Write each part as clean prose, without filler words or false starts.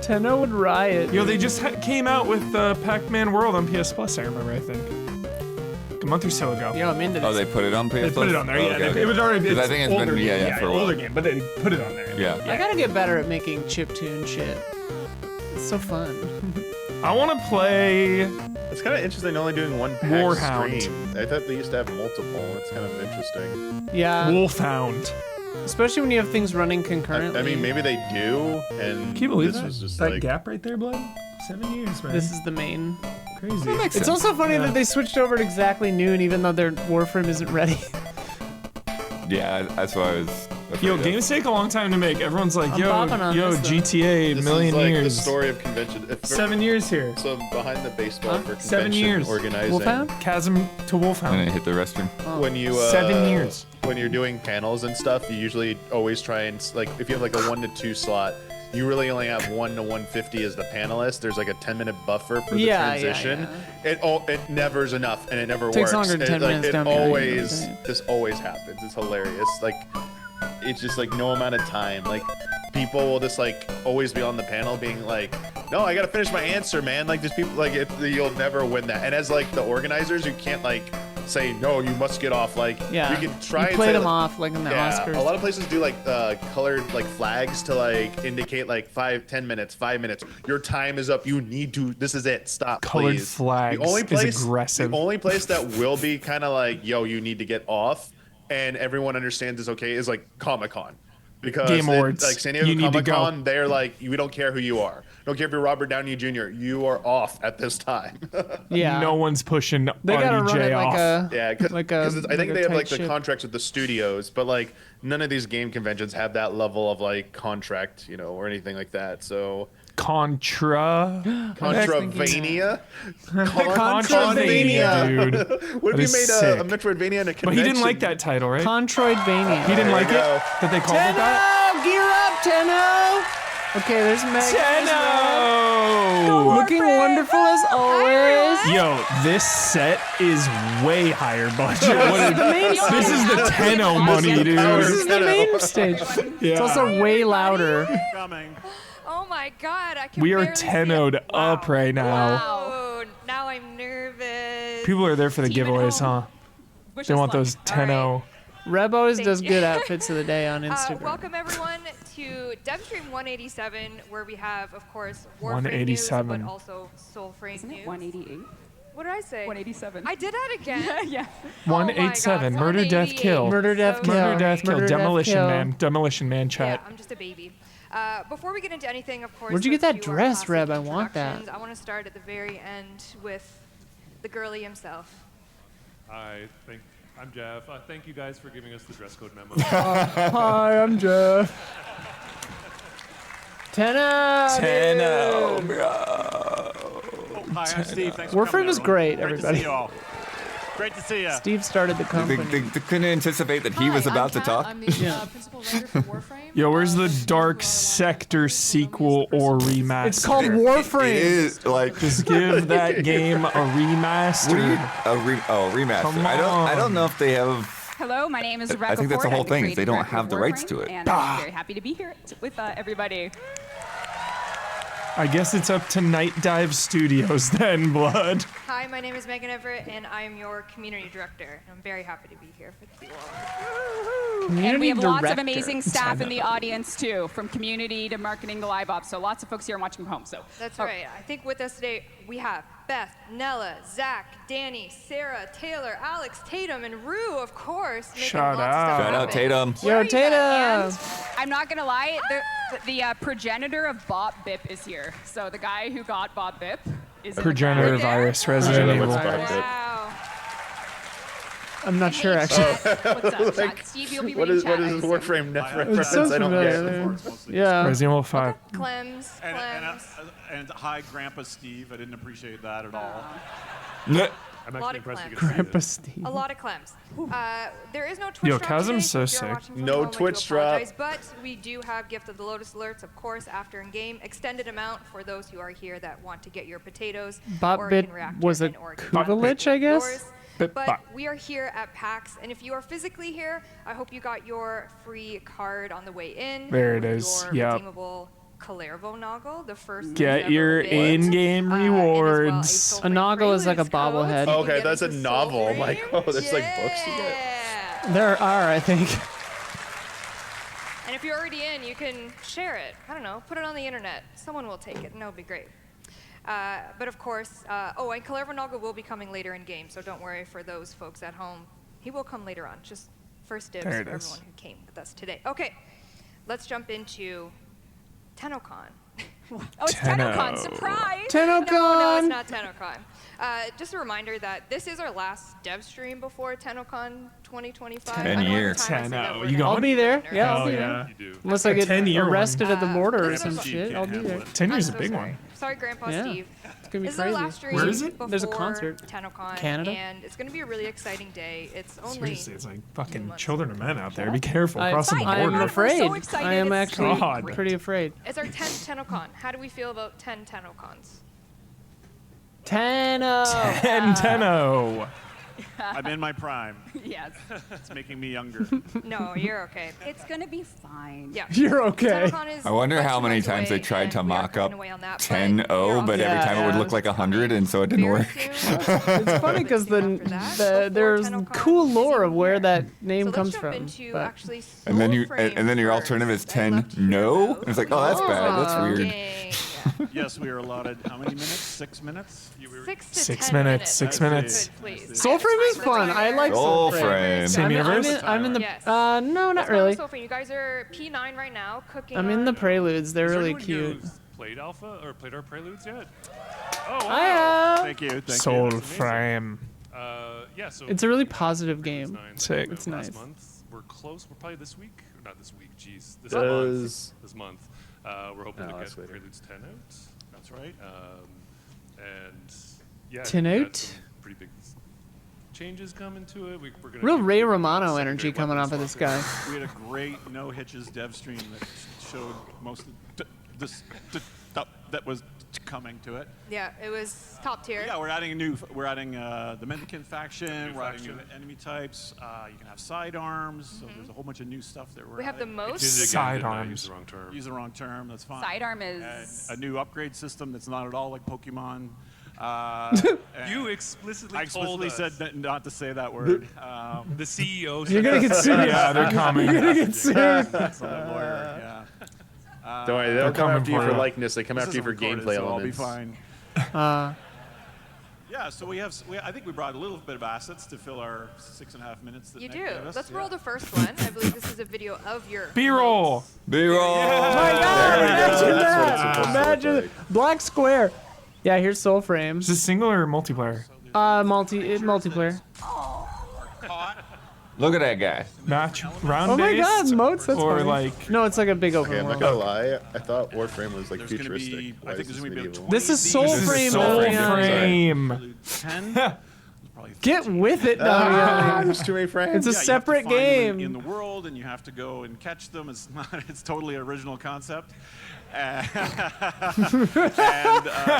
Tenno would riot. Yo, they just came out with Pac-Man World on PS Plus, I remember, I think. A month or so ago. Yo, I'm into this. Oh, they put it on PS Plus? They put it on there, yeah. Okay. It was already, I think it's older been, game, for a while. older game, but they put it on there. Yeah. I gotta get better at making chiptune shit. It's so fun. I want to play... It's kind of interesting only doing one PAX Warhound. stream. I thought they used to have multiple. It's kind of interesting. Yeah. Wolfhound. Especially when you have things running concurrently. I mean, maybe they do, and Can you believe this that? was just That like... gap right there, Blood? 7 years, man. This is the main. Crazy. It's also funny that they switched over at exactly noon, even though their Warframe isn't ready. Yeah, that's why I was... Yo, games take a long time to make. Everyone's like, I'm bopping on yo, this, though. GTA, This million is like years. the story of convention. 7 years here. So behind the baseball for 7 convention years. organizing. Wolfhound? Chasm to I'm Wolfhound. gonna hit the restroom. When you 7 years. When you're doing panels and stuff, you usually always try and like if you have like a 1 to 2 slot, you really only have 1 to 150 as the panelist. There's like a 10-minute buffer for the transition. It never's enough and it never Takes works. longer than 10 minutes It down behind you, always doesn't it? this always happens. It's hilarious. Like it's just like no amount of time. Like people will just like always be on the panel being like, no, I gotta finish my answer, man. Like there's people like you'll never win that. And as like the organizers, you can't like say no, you must get off. Like Yeah. you can try You and play say, them like, off like in the Oscars. a lot of places do like colored like flags to like indicate like 5 minutes. Your time is up. You need to. This is it. Stop. Colored please. flags The only is place, aggressive. The only place that will be kind of like, yo, you need to get off, and everyone understands is okay is like Comic-Con. Because Game Awards. like San Diego You need to go. Comic-Con, they're like, we don't care who you are. Don't care if you're Robert Downey Jr. You are off at this time. Yeah. No one's pushing They gotta run RDJ it off. like a. Yeah, because Like I a- think like a they have tight like the ship. contracts with the studios, but like none of these game conventions have that level of like contract, you know, or anything like that. So Contra. Contravania, Contravania. dude. What That if you is made sick. a Metroidvania and a convention? But he didn't like that title, right? Controidvania. He didn't like There you it? That they called it that? Tenno! Gear up, Tenno! Okay, there's Meg. Tenno! Looking wonderful as always. Yo, this set is way higher budget. This is the Tenno money, dude. This is the main stage. It's also way louder. Coming. Oh my god, I can We are barely see Tenno'd it. up right now. Wow. Now I'm nervous. People are there for the Team at giveaways, huh? home. Wish They us want luck. those All Tenno. Reb always Thank does you. good outfits of the day on Instagram. Welcome everyone to Devstream 187, where we have, of course, Warframe 187. news, but also Soulframe Isn't news. it 188? What did I say? 187. I did that again. Yeah. Oh my 187. God, Murder, death, 188. kill. Murder, death, So kill. Murder, sorry. death, kill. Murder, death, Demolition kill. man. Demolition man Yeah, chat. I'm just a baby. Before we get into anything, of course, Where'd you get let's that do our dress, classic Reb? I want that. introductions. I want to start at the very end with the girly himself. Hi, I'm Jeff. Thank you guys for giving us the dress code memo. Hi, I'm Jeff. Tenno! Tenno, bro. Hi, I'm Steve. Thanks Warframe for coming, is everyone. great, Great everybody. to see you all. Great to see you. Steve started the They, company. they couldn't anticipate that he was about to talk. I'm the principal writer for Warframe. Yo, where's the Dark Sector sequel or remaster? It's called It Warframe. is like Just give that game a remaster. what do you remaster? Come I don't know if they have. Hello, my name is Rebecca I think that's the Ford. whole I'm thing, is they creative don't director have of the rights Warframe, to it. And I'm very happy to be here with everybody. I guess it's up to Night Dive Studios then, Blood. Hi, my name is Megan Everett, and I am your community director. I'm very happy to be here with you all. Community And we have lots of director. amazing staff in the audience too, from community to marketing to live ops. So lots of folks here watching from home. So That's right. I think with us today we have Beth, Nella, Zach, Danny, Sarah, Taylor, Alex, Tatum, and Rue, of course. making Shout lots of stuff out. Shout out happen. Tatum. Where Yo, are you at, Tatum! Ann? I'm not gonna lie, the progenitor of Bob Bip is here. So the guy who got Bob Bip is in the Progenitor crowd. virus, Resident I don't know Evil. what's Bob Bip. Wow. I'm not sure, actually. What's up, chat? Steve, you'll be What reading is chat. what I is assume. Warframe reference? so I don't familiar. get. Yeah. Resident Evil 5. Clems, And hi, Grandpa Steve. I didn't appreciate that at all. N- I'm Lot actually of impressed you clams. could see Grandpa it. Steve. a lot of Clems. There is no Twitch Yo, drop Chasm's today, so if you're sick. watching from No home, I do Twitch drop. apologize, But we do have Gift of the Lotus alerts, of course, after in game. Extended amount for those who are here that want to get your potatoes. Bob or Bit can react was to a an organ. Kuvalich, I guess? Yours. Bit But bop. we are here at PAX, and if you are physically here, I hope you got your free card on the way in. There it with is. Your Yep. redeemable Kalervo Noggle, the first. Get your in-game rewards. A Noggle is like a bobblehead. Okay, that's a novel. I'm like, oh, there's like books you get. There are, I think. And if you're already in, you can share it. I don't know, put it on the internet. Someone will take it, and that would be great. But of course, oh, and Kalervo Noggle will be coming later in game, so don't worry for those folks at home. He will come later on. Just first dibs for everyone who came with us today. Okay, let's jump into TennoCon. Oh, it's TennoCon, surprise! TennoCon! No, it's not TennoCon. Just a reminder that this is our last dev stream before TennoCon 2025. 10 years. I'll be there. Yeah, I'll be there. You do. Unless I get 10-year arrested at the border or this some is- shit, I'll be there. 10 years is I'm a big sorry. one. Sorry, Grandpa Yeah. Steve. It's gonna be This is our crazy. last stream Where is it? There's a before concert. TennoCon, Canada? and it's going to be a really exciting day. It's only Seriously, it's like fucking months. children of men out there. Be careful crossing the I'm border. We're afraid. so excited. I am It's actually God. pretty afraid. It's our 10th TennoCon. How do we feel about 10 TennoCons? Tenno. Tenno. I'm in my prime. Yes. It's making me younger. No, you're okay. It's gonna be fine. Yeah. You're okay. TennoCon is I wonder about how 2 many months times they away, tried and to we are mock up cutting away on that, 10-0, but every Yeah, time it would yeah. look like 100, and so it didn't very work. soon. It's funny because Before there's TennoCon cool lore of season where here. that name So comes let's from. jump into but- actually And then you Soulframe and then your first. alternative is I'd 10 love to hear no. those. And it's like, oh, that's bad. That's weird. Dang. Yes, we are allotted how many minutes? 6 minutes? 6 to 6 10 minutes, 6 minutes. Good, please. Soulframe is fun. I like Soulframe. Soulframe. Same universe? I'm in the. Yes. No, not Let's go really. to Soulframe. You guys are P9 right now, cooking. I'm in the on- preludes. They're Is there really anyone here cute. who's played Alpha or played our Preludes yet? Oh, wow. I have. Thank you. Thank you. Soulframe. Yeah, so It's a really positive game. Nine, Sick. last It's nice. month. We're close. We're probably this week. Or not this week. Jeez. This Does- month. This month. We're hoping No, to that's get later. Preludes 10 out. That's right. And yeah, 10 we've got out? some pretty big changes coming to it. We're gonna Real do Ray some Romano secondary energy coming weapons off of this guy. swap. We had a great no hitches dev stream that showed most of this stuff that was coming to it. Yeah, it was top tier. Yeah, we're adding the Mendicant faction. We're adding new enemy types. You can have sidearms. So there's a whole bunch of new stuff that we're We have the adding. Did it most. again, Sidearms. didn't I use the wrong term. Use the wrong term. That's fine. Sidearm And is. a new upgrade system that's not at all like Pokemon. You explicitly I explicitly told us. said not to say that word. The CEO. You're gonna get sued. Yeah, they're coming. You're gonna get sued. That's a lawyer. Yeah. Don't worry, they don't come coming after you for for you. likeness. They come This after you for isn't recorded, gameplay so I'll be elements. fine. Yeah, so I think we brought a little bit of assets to fill our 6.5 minutes. That You Nick do. gave us. Let's Yeah. roll the first one. I believe this is a video of your B-roll. B-roll. Imagine That's what that. it's supposed to look Imagine like. black square. Yeah, here's Soulframe. Is this single or multiplayer? Multiplayer. Look at that guy. Match round Oh my based? God, moats. That's or funny. like No, it's like a big open Okay, I'm not world. gonna lie. I thought Warframe was like There's gonna futuristic. be, Why I think is there's going to be medieval? about 20 This is of these. Soulframe. Soulframe. 10. Probably Get with it, Ah, Damian. there's too many frames. It's a Yeah, you have to separate find them game. in the world, and you have to go and catch them. It's not. It's totally original concept. And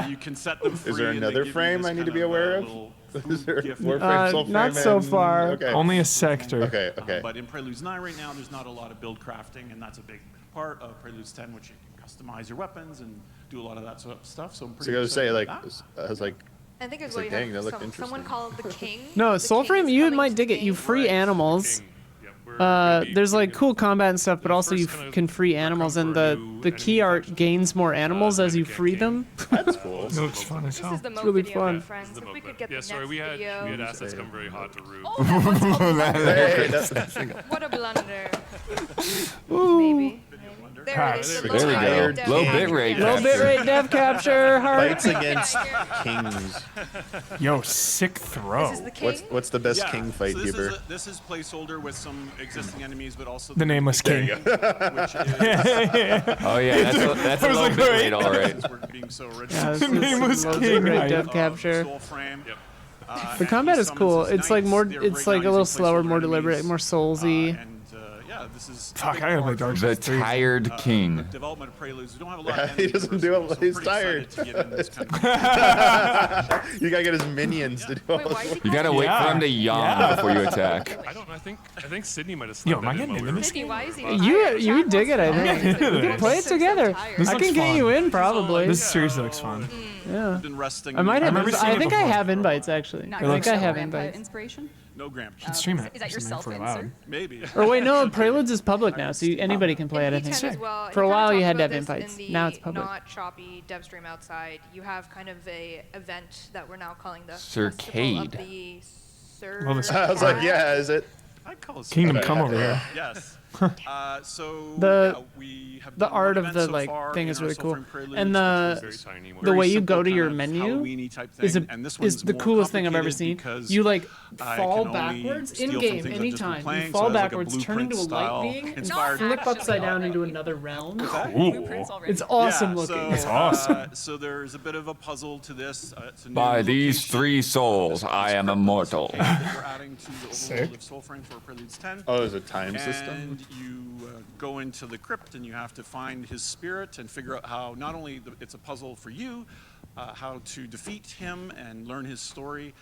you can set them free. Is there and they another give you frame this I need to kind be aware of? little Is there gift. Warframe, Soulframe, not so and- far. Okay. Only a sector. Okay. Okay. But in Preludes 9 right now, there's not a lot of build crafting, and that's a big part of Preludes 10, which you can customize your weapons and do a lot of that sort of stuff. So I'm So pretty I was gonna say, excited like, about I was like, I think it's It's what like, you dang, have that looked someone interesting. called the king. No, The king Soulframe, is you coming might to dig it. You game. free animals. King. Yep, we're gonna be There's like doing cool combat and stuff, but the also you first kind of can free animals, and the key art gains more animals as you free them. that's cool. It looks fun as This hell. is the Mo really video, fun. my friends. the If we mode, could but- get yeah, the sorry, next we had video. assets come very hot to root. Hey, that's What a blunder. Maybe. There it is. The There we go. low-bit Low dev bit rate capture. Low bit rate dev capture. Heart. fights against kings. Yo, sick throw. This is the king. What's the best Yeah, king fight, so this Huber? this is placeholder with some existing enemies, but also The Nameless King. which is Oh yeah, that's a I was low like, bit wait. rate, all right. since we're being so Yeah, original. this is Nameless low bit King, rate right. dev capture. Soulframe. Yep. The And combat he is cool. summons his It's like knights. more. They're It's right like now a little using slower, placeholder more deliberate, enemies. more soulsy. And yeah, this is a Fuck, big I gotta play part Dark of The Souls 3. Tired the King. development of Preludes. We don't have a lot of He enemies doesn't in do Versailles, it, so I'm he's pretty tired. excited to get in this kind of You gotta get his minions to do all Wait, why is he You gotta called wait for him to yawn before you attack. I don't know. I think Sydney might have Yo, snuck am I that in getting while into we were- this? Sydney, why is he You tired? you Chat dig it, I wants think. to know. We can play it together. This I looks can get fun. you in probably. This seriously looks fun. Yeah. been resting. I might have. remember seeing I it think I before. have invites actually. Not I think looks I so have Grandpa invites. inspiration? No Graham. Stream it. Is that your Stream it for self-insert? loud. Maybe. Or wait, no, Preludes is public now, so anybody can play it. I In think. P10 as well. For a He kinda while, you talked had to about have this invites. in the Now it's public. Not choppy Devstream outside. You have kind of a event that we're now calling the Circade. Festival of Well, the this- I was like, yeah, is it? I'd call it Kingdom Okay. Come over here. Yes. So The- we have The done art one of the event so like far thing in is our really cool, Soulframe Preludes, and which was Very tiny one. the way very you go simple to your kind of menu Halloween-y type is thing, and this is one's the more coolest thing I've ever seen. complicated because You like I fall can only backwards steal in from game things I've just been anytime. playing, You so fall it has, like, a backwards, turn into a light blueprint-style being, and inspired- flip upside Actually, down already. into another realm. Blueprints already. It's awesome Yeah, looking. So, That's awesome. So there's a bit of a puzzle to this. It's a new By these location. 3 souls, This I am crypt immortal. location that we're adding to the overworld of Soulframe for Preludes 10. Oh, there's a time system. And you go into the crypt and you have to find his spirit and figure out how not only it's a puzzle for you, how to defeat him and learn his story,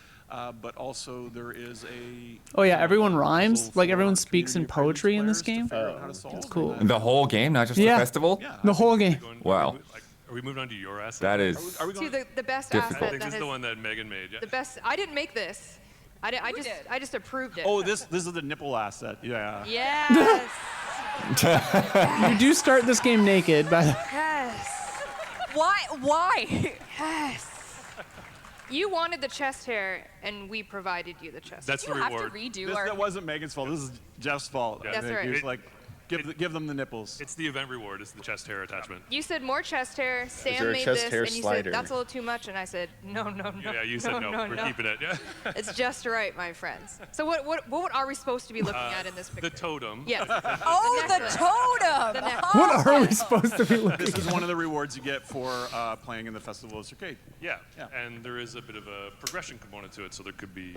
but also there is a Oh yeah, everyone rhymes. puzzle Like for everyone speaks in community Preludes poetry in this players to game. figure out how to solve, That's cool. and The whole game, not just Yeah. the festival? yeah, The whole game. Going- Wow. Are we moving on to your asset? That is. Are we To going? the best Difficult. I asset think that this is has the one that Megan made. Yeah. the best. I didn't make this. Who did? I just approved it. Oh, this is the nipple asset. Yeah. Yes. You do start this game naked, but Yes. Why? Yes. You wanted the chest hair, and we provided you the chest. That's You the have to reward. redo This, our. that wasn't Megan's fault. This is Jeff's fault. Yeah. I That's think. right. He was like, give them the nipples. It's the event reward. It's the chest hair attachment. You said more chest hair. Sam there a made chest this, hair and you slider? said that's a little too much, and I said no. Yeah, you said no. We're keeping it. Yeah. It's just right, my friends. So what are we supposed to be looking at in this picture? The totem. Yes. Oh, the necklace. totem! The necklace. what are we supposed to be looking This is one of the rewards you get for playing in the Festival of Circade. Yeah. Yeah. And there is a bit of a progression component to it, so there could be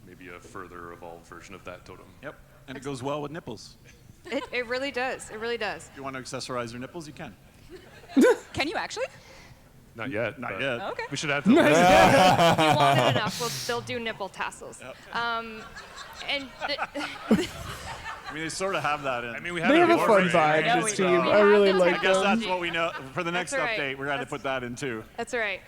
maybe a further evolved version of that totem. Yep. And it goes well with nipples. It really does. It really does. If you want to accessorize your nipples, you can. Can you actually? Not yet. Not but yet. Okay. We should add to the list. You want it enough, they'll do nipple tassels. And I mean, they sort of have that in. I mean, we have They it have a in fun Warframe. vibe, Yeah, this we team. do. I really We like have I guess them. that's what we know. For the next That's right. update, we're going to put that in too. that's all right.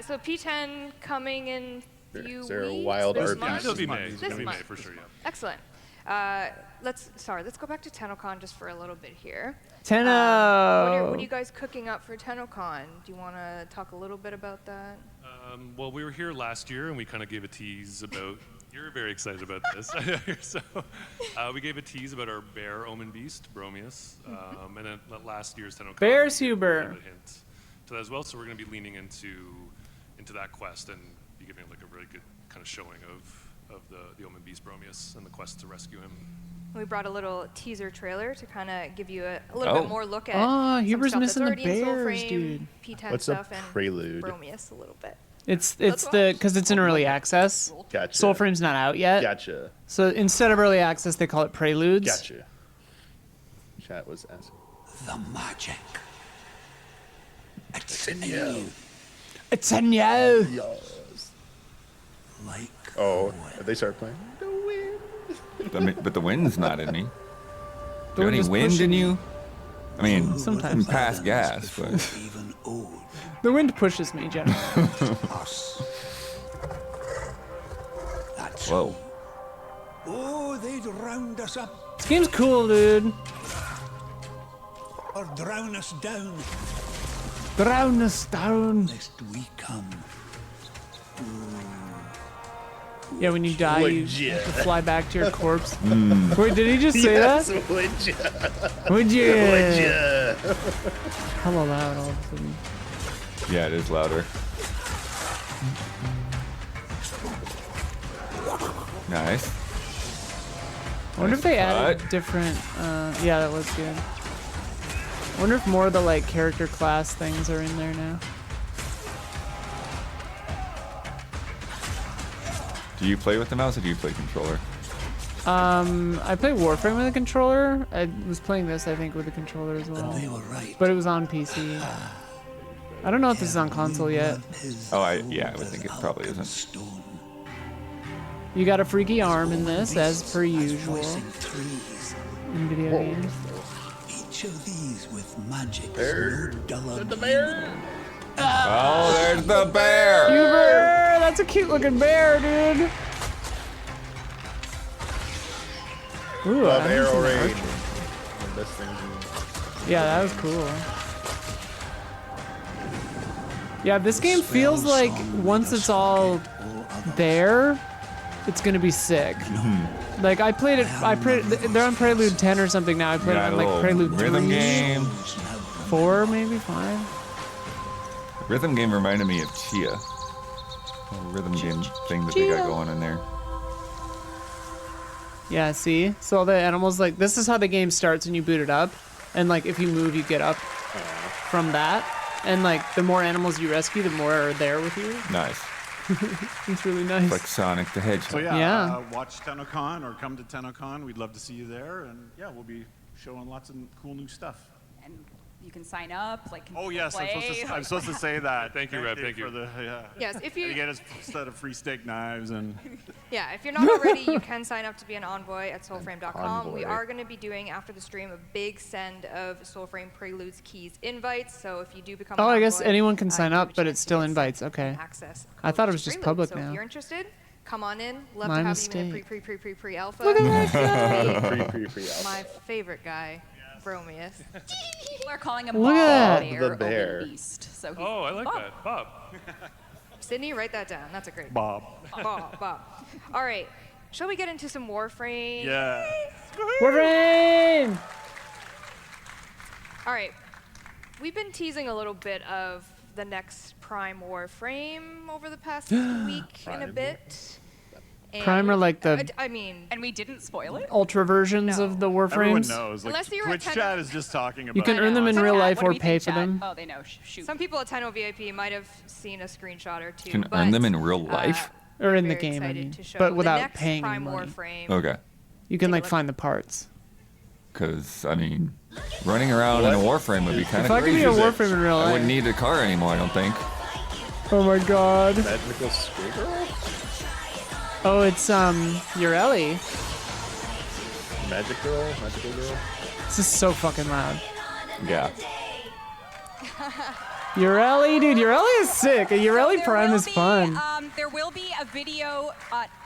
So P10 coming in few Is there a weeks, wild this art month? It'll be This May. month. It'll be May month. for sure. Yeah. Excellent. Let's go back to TennoCon just for a little bit here. Tenno. What are you guys cooking up for TennoCon? Do you want to talk a little bit about that? Well, we were here last year, and we kind of gave a tease about. You're very excited about this. So we gave a tease about our bear omen beast, Bromius, and then last year's TennoCon. Bears we gave Huber. a hint to that as well. So we're going to be leaning into that quest and be giving like a really good kind of showing of the omen beast Bromius and the quest to rescue him. We brought a little teaser trailer to kind of give you a little Oh. bit more look at Oh, some Huber's stuff that's missing the already in bears, Soulframe, dude. P10 What's a stuff, and prelude? Bromius a little bit. It's Let's the watch. because it's in early access. Gotcha. Soulframe's not out yet. Gotcha. So instead of early access, they call it Preludes. Gotcha. Chat was asking. The magic. It's in Yeah. you. It's a no. Yes. Like Oh, they start playing. But the wind's not in me. The Do you have wind any is wind pushing in you. you? I mean, Sometimes. I'm past gas, but even old The wind pushes me, generally. us. That's whoa. Oh, they'd round us up This game's cool, dude. or drown us down Drown us down. lest we come. Yeah, when you die, you Legit. have to fly back to your corpse. Wait, did he just say that? Would you? Hello, loud all of a sudden. yeah, it is louder. Nice. I wonder if they added Cut. different. Yeah, that was good. I wonder if more of the like character class things are in there now. Do you play with the mouse or do you play controller? I play Warframe with a controller. I was playing this, I think, with a controller as well. They were right. But it was on PC. I don't know if this is on console yet. Oh, I would think it probably isn't. Stone. You got a freaky arm in this, as per usual Trees. in video games. Each of these with magic no duller The bear. Oh, there's the bear. You bear! That's a cute looking bear, dude. Ooh, I Love haven't arrow seen that raid. archer. The best thing. Yeah, that was cool. Yeah, this game feels like once it's all there, it's gonna be sick. Like I played it. They're on Prelude 10 or something now. I played it Got on a like little Prelude 3, rhythm game. 4, maybe 5. Rhythm game reminded me of Chia. A rhythm game thing that they got going in there. Yeah, see? So all the animals, like, this is how the game starts when you boot it up. And, like, if you move, you get up from that. And, like, the more animals you rescue, the more are there with you. Nice. It's really nice. Like Sonic the Hedgehog. So yeah, Yeah. watch TennoCon or come to TennoCon. We'd love to see you there, and yeah, we'll be showing lots of cool new stuff. And you can sign up. Like, can Oh people yes, play? I'm supposed to say that. Thank you, Reb, thank you. For the, yeah. Yes, if you You get a set of free steak knives and. Yeah, if you're not already, you can sign up to be an envoy at soulframe.com. We Envoy. are going to be doing, after the stream, a big send of Soulframe Preludes Keys invites. So if you do become Oh, an I guess envoy, anyone can you sign have a up, but chance it's to still get invites. some Okay. access I thought it codes was to just Preludes. public So now. if you're interested, come on in. Love My to have mistake. you in a pre-alpha. Look at that. Free alpha. My favorite guy, Bromius. People are calling him Look Bob at the that. Bear, The bear. Open Beast. So he's Oh, I like Bob. that. Bob. Sydney, write that down. That's a great Bob. Bob. All right. Shall we get into some Warframe? Yeah. Warframe! All right. We've been teasing a little bit of the next Prime Warframe over the past week and a bit. And Prime are like the I mean, And we didn't spoil it. ultra versions No. of the Everyone Warframes. knows. Like, Unless you're a Twitch Tenno- chat is just talking about. You can I earn them know. in Some real chat, life What do or we pay think, for chat? them. Oh, they know. Shoot. some people at Tenno VIP might have seen a screenshot or two. You can but, earn them in real life? Or in we're the very game, I excited mean. to show But the without next paying Prime money. Warframe. Okay. You can Take a like look. find the parts. Because, I mean, running around in a Warframe would be kind If of I could crazy. be a Warframe in real I life. wouldn't need a car anymore, I don't think. Oh my god. Magical Squirrel? Oh, it's Ureli. Magical girl? This is so fucking loud. Yeah. Ureli, dude, Ureli is sick. A Ureli There Prime will is be, fun. There will be a video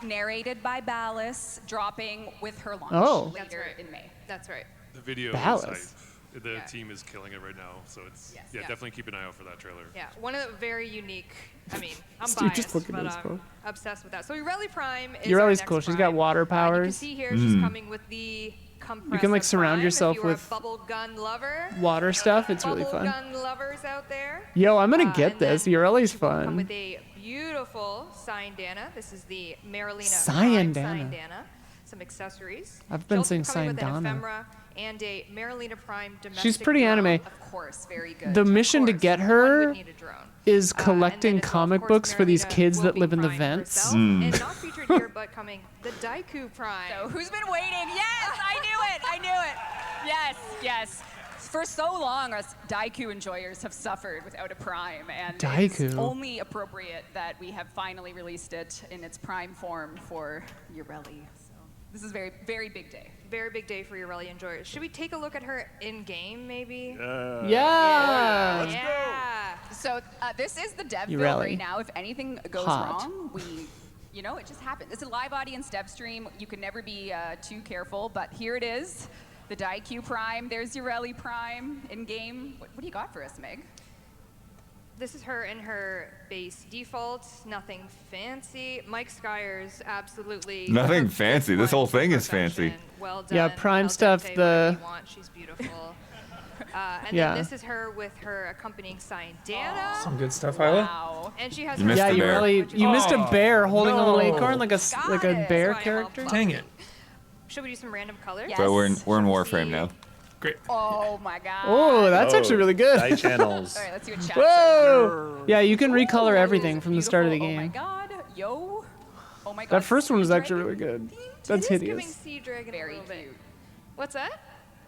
narrated by Ballas dropping with her launch Oh. That's later right. in May. That's right. The video Ballas. is hype. The Yeah. team is killing it right now, so it's Yes. yeah, Yeah. definitely keep an eye out for that trailer. Yeah, one of the very unique. I mean, I'm Dude, biased, just look at but this, I'm bro. obsessed with that. So Ureli Prime is Ureli's our cool. next She's got Prime. water You can powers. see here she's coming with the compressor can, like, surround Prime. yourself if you are with a bubble gun lover. Water stuff. It's really Bubble fun. gun lovers out there. Yo, I'm gonna get and this. then Ureli's she will Come fun. with a beautiful Cyan-Dana. This is the Marilina Cyan-Dana. Prime Cyan-Dana. Some accessories. I've been She'll saying be coming with an Cyan-Dana. ephemera and a Marilina Prime domestic She's pretty drone. anime. Of course, very good. The mission to course, get one her would need a drone. is And then collecting as well, of comic course, books for these Marilina kids will that be live in the Prime vents. herself, and not featured here, but coming the Daiku Prime. So who's been waiting? Yes, I knew it. I knew it. Yes, yes. For so long, us Daiku enjoyers have suffered without a Prime, and it's Daiku. only appropriate that we have finally released it in its Prime form for Ureli. So this is very, very big day. Very big day for Ureli enjoyers. Should we take a look at her in game, maybe? Yeah. Yeah. So this is the dev You build really right now. If anything goes hot. wrong, you know, it just happens. It's a live audience Devstream. You can never be too careful, but here it is. The Daiku Prime. There's Ureli Prime in game. What do you got for us, Meg? This is her in her base default. Nothing fancy. Mike Skyers, absolutely. Nothing her fancy. This whole thing is fancy. perfection. Well done. Yeah, Prime Al stuff, dente, the- whatever you want. She's beautiful. And Yeah. then this is her with her accompanying Cyan-Dana. Some good stuff, Isla. Wow. And she has You her missed Yeah, the you bear. really you missed a bear holding a little no. acorn like a Got like a it. bear Sorry, character. I'll- Dang it. Should we do some random colors? Yes. So we're in Let's Warframe see. now. Great. Oh my God. Oh, that's Oh, actually really good. Dye channels. All right, let's see what chat Whoa! Yeah, you can says. recolor Ooh, everything from the start of the beautiful. game. Oh my God. Yo. Oh my God. That first one was Sea actually really Dragon good. themed. That's it is giving hideous. sea dragon Very a little bit. cute. What's that?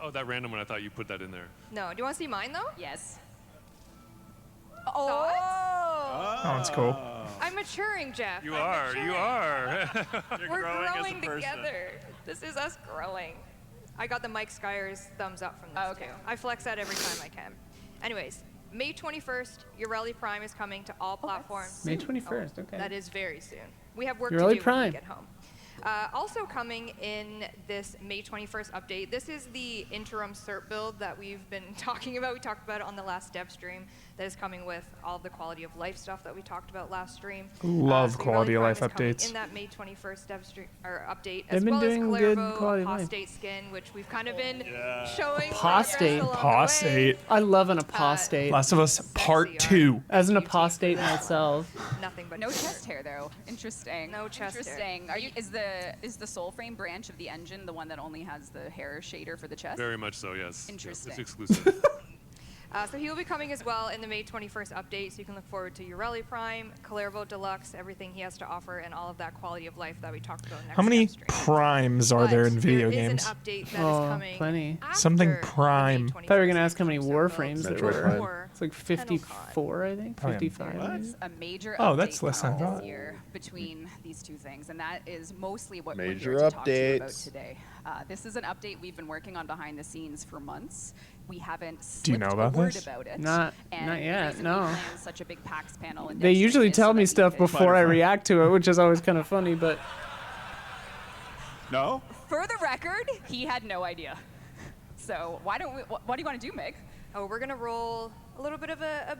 Oh, that random one. I thought you put that in there. No. Do you want to see mine though? Yes. Oh. Oh, it's cool. I'm maturing, Jeff. You I'm are. maturing. You are. We're growing as a growing person. together. This is us growing. I got the Mike Skyers thumbs up from this Okay. too. I flex that every time I can. Anyways, May 21st, Ureli Prime is coming to all platforms. May 21st. Okay. That is very soon. We have work Ureli to do when Prime. we get home. Also coming in this May 21st update, this is the interim cert build that we've been talking about. We talked about it on the last Devstream. That is coming with all the quality of life stuff that we talked about last stream. Love So quality Ureli of Prime life is coming updates. In that May 21st Devstream or update, They've as been well as doing good Clervo quality of life. apostate skin, which we've kind of been showing Apostate. progress along the way. Apostate. I love an apostate. Last of Us Part 2. As an apostate myself. Nothing but No dirt. chest hair though. Interesting. No chest hair. Interesting. Are you? Is the Soulframe branch of the engine the one that only has the hair shader for the chest? Very much so. Yes. Interesting. It's exclusive. So he will be coming as well in the May 21st update, so you can look forward to Ureli Prime, Clervo Deluxe, everything he has to offer, and all of that quality of life that we talked about next How many Devstream. primes are there in video there games? is an update that is Oh, coming plenty. Something after the May prime. 21st I thought you were gonna ask how many cert Warframes build. there were. Metroid Or It's like 54, I think. Oh, yeah. 55. maybe. A major Oh, update that's less than I coming thought. this year between these two things, and that is mostly what Major we're here to talk to you about updates. today. This is an update we've been working on behind the scenes for months. We haven't Do you slipped know about a word this? about it. Not and yet, the reason no. we planned such a big PAX panel in They Devstream usually is tell so me that we stuff could- before I react to it, which is always kind of funny, but No? For the record, he had no idea. So why don't we? What do you want to do, Meg? Oh, we're gonna roll a little bit of a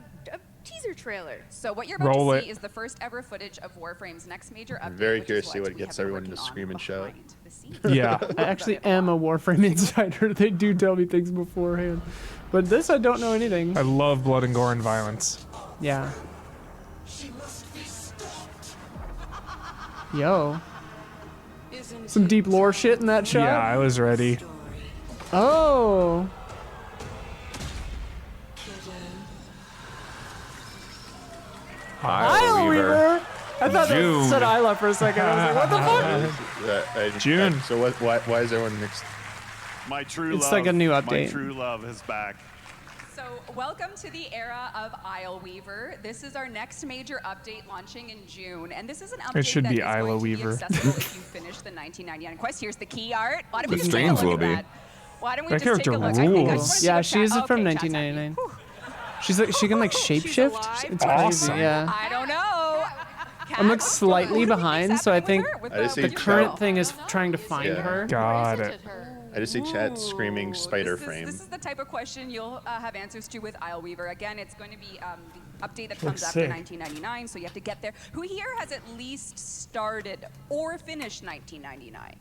teaser trailer. So what you're about Roll to it. see is the first ever footage of Warframe's next major update. I'm very which curious is to see what we gets have been everyone to working on scream and shout. behind the scenes. Yeah. I actually am a Warframe insider. They do tell me things beforehand. But this, I don't know anything. I love blood and gore and violence. Yeah. Yo. Some deep lore shit in that shot. Yeah, I was ready. Oh. Isla Weaver. I thought June. that said Isla for a second. I was like, what the fuck? June. So why is everyone mixed? My true It's love. like a new My update. true love is back. So welcome to the era of Isle Weaver. This is our next major update launching in June, and this is an update should that be is going Isla to be Weaver. accessible if you finish the 1999 quest. Here's the key art. Why don't we The just take a streams look will at be. that? Why don't we That just take a character look? I think I rules. just wanna see Yeah, what she chat- is from okay, chat's 1999. happy. She's like, she can like shapeshift. alive? It's crazy. Awesome. Yeah. I don't know. I'm like Kat, slightly what do you think's behind, so I happening think with her? With I just the see the Chat. current thing is trying to find Yeah. her. Got it. I just see chat screaming Ooh, spider this frame. This is the type of question you'll have answers to with Isle Weaver. Again, it's going to be the update that comes Looks after sick. 1999, so you have to get there. Who here has at least started or finished 1999?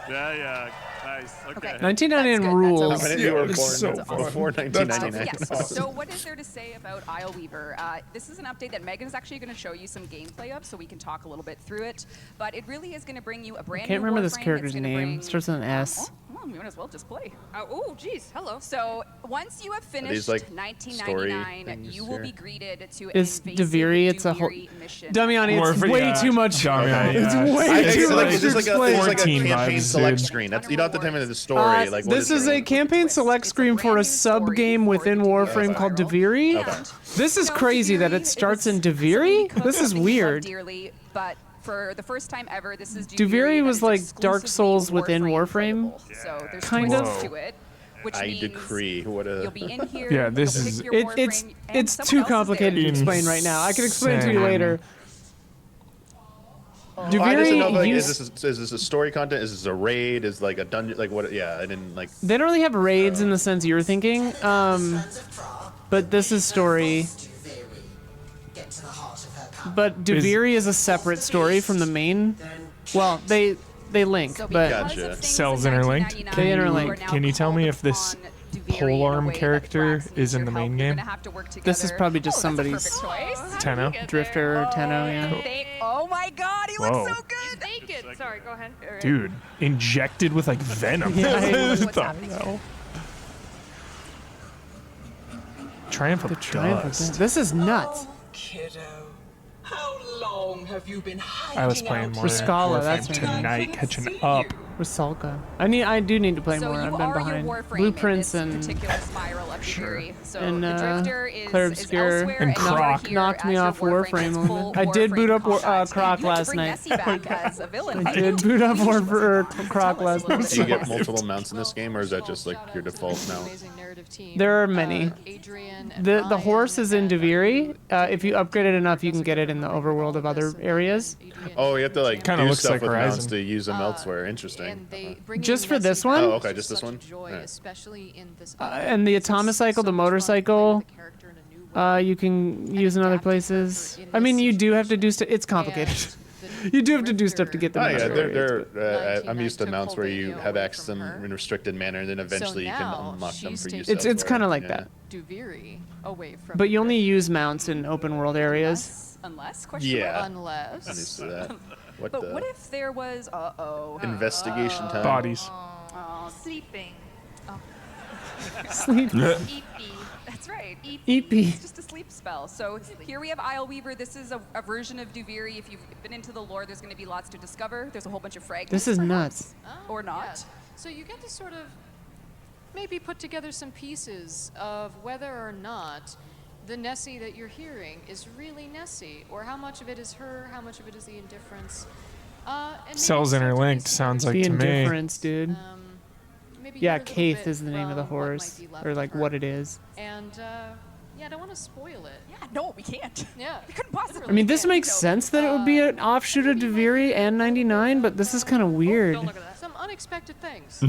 Yeah. Nice. Okay. 1999 That's good, rules. that's How many of you were it's born so before fun. 1999? Yes. So what is there to say about Isle Weaver? This is an update that Megan is actually going to show you some gameplay of, so we can talk a little bit through it. But it really is going to bring you a brand new Can't remember this Warframe. character's It's gonna name. bring, Starts with an S. well, we might as well just play. Oh, geez. Hello. So once you have finished these, like, 1999, story you will things be greeted to an It's invasive Deviri, it's a whole- Duviri mission. Damiani, it's Warframe, way yeah. too much. Damiani, It's yeah. way I think too it's like, much it's to just like a, explain. it's like a 14 campaign vibes, select dude. screen. You don't have to tell me the story. Like, what This is a it? campaign select screen for a sub game within Warframe called Deviri. Okay. This is No, crazy that Deviri it starts is in Deviri. something This is we love weird. Dearly, but for the first time ever, this is Deviri that was is like Dark exclusively Souls within Warframe. playable. So there's Kind twists of. to it, which I means decree. What a. you'll be in here. Yeah, this you'll is- pick your It's Warframe, and someone too else is there. complicated to explain right now. I can explain it to you Insane. later. I just don't know, like, Deviri is this a story content? Is this a raid? Is like a dungeon? Like what? Yeah, I didn't like. They don't really have raids in the sense you're thinking, but this is story. But Deviri is a separate story from the main. Well, they link, So but because Gotcha. of things Cells in interlinked? 1999, They interlink. you are now Can you tell me called if this upon Deviri in a polearm way that character Thrax is in needs the your main help. You're game? gonna have to work This is together. probably just Oh, that's a somebody's perfect choice. Tenno? Drifter or Tenno, yeah. Oh my God, he Whoa. looks so good. Naked. Sorry, go ahead. All right. Dude, injected with like venom. Yeah, I- What's What the happening hell? Triumph of Triumph of Dust. This is nuts. Kiddo, How long have you been hiding I was playing out more Rascala, that's Warframe her name. tonight, catching up. Rusalka. I do need to play So more. you I've been are behind. your Warframe Blueprints in and this particular spiral of Fury. So and, the Drifter is Claire is Obscure elsewhere, and you are Croc. here Knocked me as your off Warframe has a little full bit. I did boot Warframe up combat. Croc You have to last bring night. Nessie back as a villain. I How did do boot up you usually Croc tell us last a little night. bit Do you get about multiple mounts in this game, or is that just like your default mount? Amazing narrative team. There are many. Adrian and The horse Ryan is in and Deviri. If you upgrade it enough, you can get it in the overworld of other areas. Oh, you have to like Kinda do looks stuff like with Horizon. mounts to use them elsewhere. Interesting. And they bring Just in for Nessie this back one? Oh, is okay, just this such a one? joy, Alright. especially in this And the Atomocycle, the motorcycle, you can use in other places. I mean, you do have to do stuff. It's complicated. You do have to do stuff to get them. Oh in yeah, other areas, but- I'm used to mounts where you have access to them in a restricted manner, and then eventually you can now unlock them she's for use. It's elsewhere. kind of like Yeah. that. Duviri away from. But you only use mounts in open world areas. Unless question Yeah. mark? Unless. I'm used to that. What But the? what if there was Investigation time. Bodies. Sleeping. Sleep. That's right. EP. It's just a sleep spell. So here we have Isle Weaver. This is a version of Duviri. If you've been into the lore, there's going to be lots to discover. There's a whole bunch of fragments. This is perhaps, nuts. Or not. Yeah. So you get to sort of maybe put together some pieces of whether or not the Nessie that you're hearing is really Nessie, or how much of it is her, how much of it is the indifference. And maybe Cells start to interlinked piece sounds together like The to me. indifference, dude. maybe Yeah, hear a little Kaith bit is the name of the from what might horse, be left or of like her. what it is. And yeah, I don't want to spoil it. Yeah, no, we can't. Yeah. We couldn't possibly. I mean, this makes So, sense that it would be an offshoot of Deviri and 99, but this is kind of weird. Don't look at that. Some unexpected things.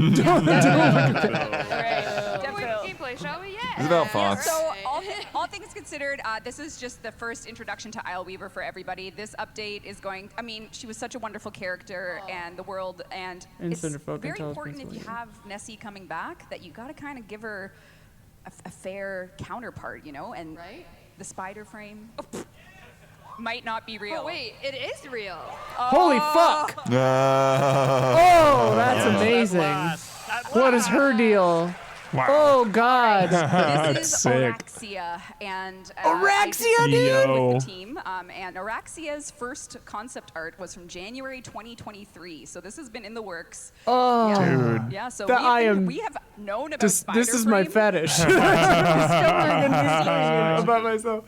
Gameplay, shall we? Yeah. It's about Fox. So all things considered, this is just the first introduction to Isle Weaver for everybody. This update is going. I mean, she was such a wonderful character, and the world, and it's Instead of folk very intelligence important if you later. have Nessie coming back that you got to kind of give her a fair counterpart, you know, and Right? the spider frame might not be real. But wait, it is real. Holy fuck! Oh, that's amazing. What is her deal? Wow. Oh god. This is Sick. Araxia, and Araxia, I did some Yo. with the team, and Araxia's first concept art was from January 2023, so this has been in the works. Oh, Dude. Yeah, so That I am- we have known about this is my Spider-Frame, fetish. Discovering and discovering about myself.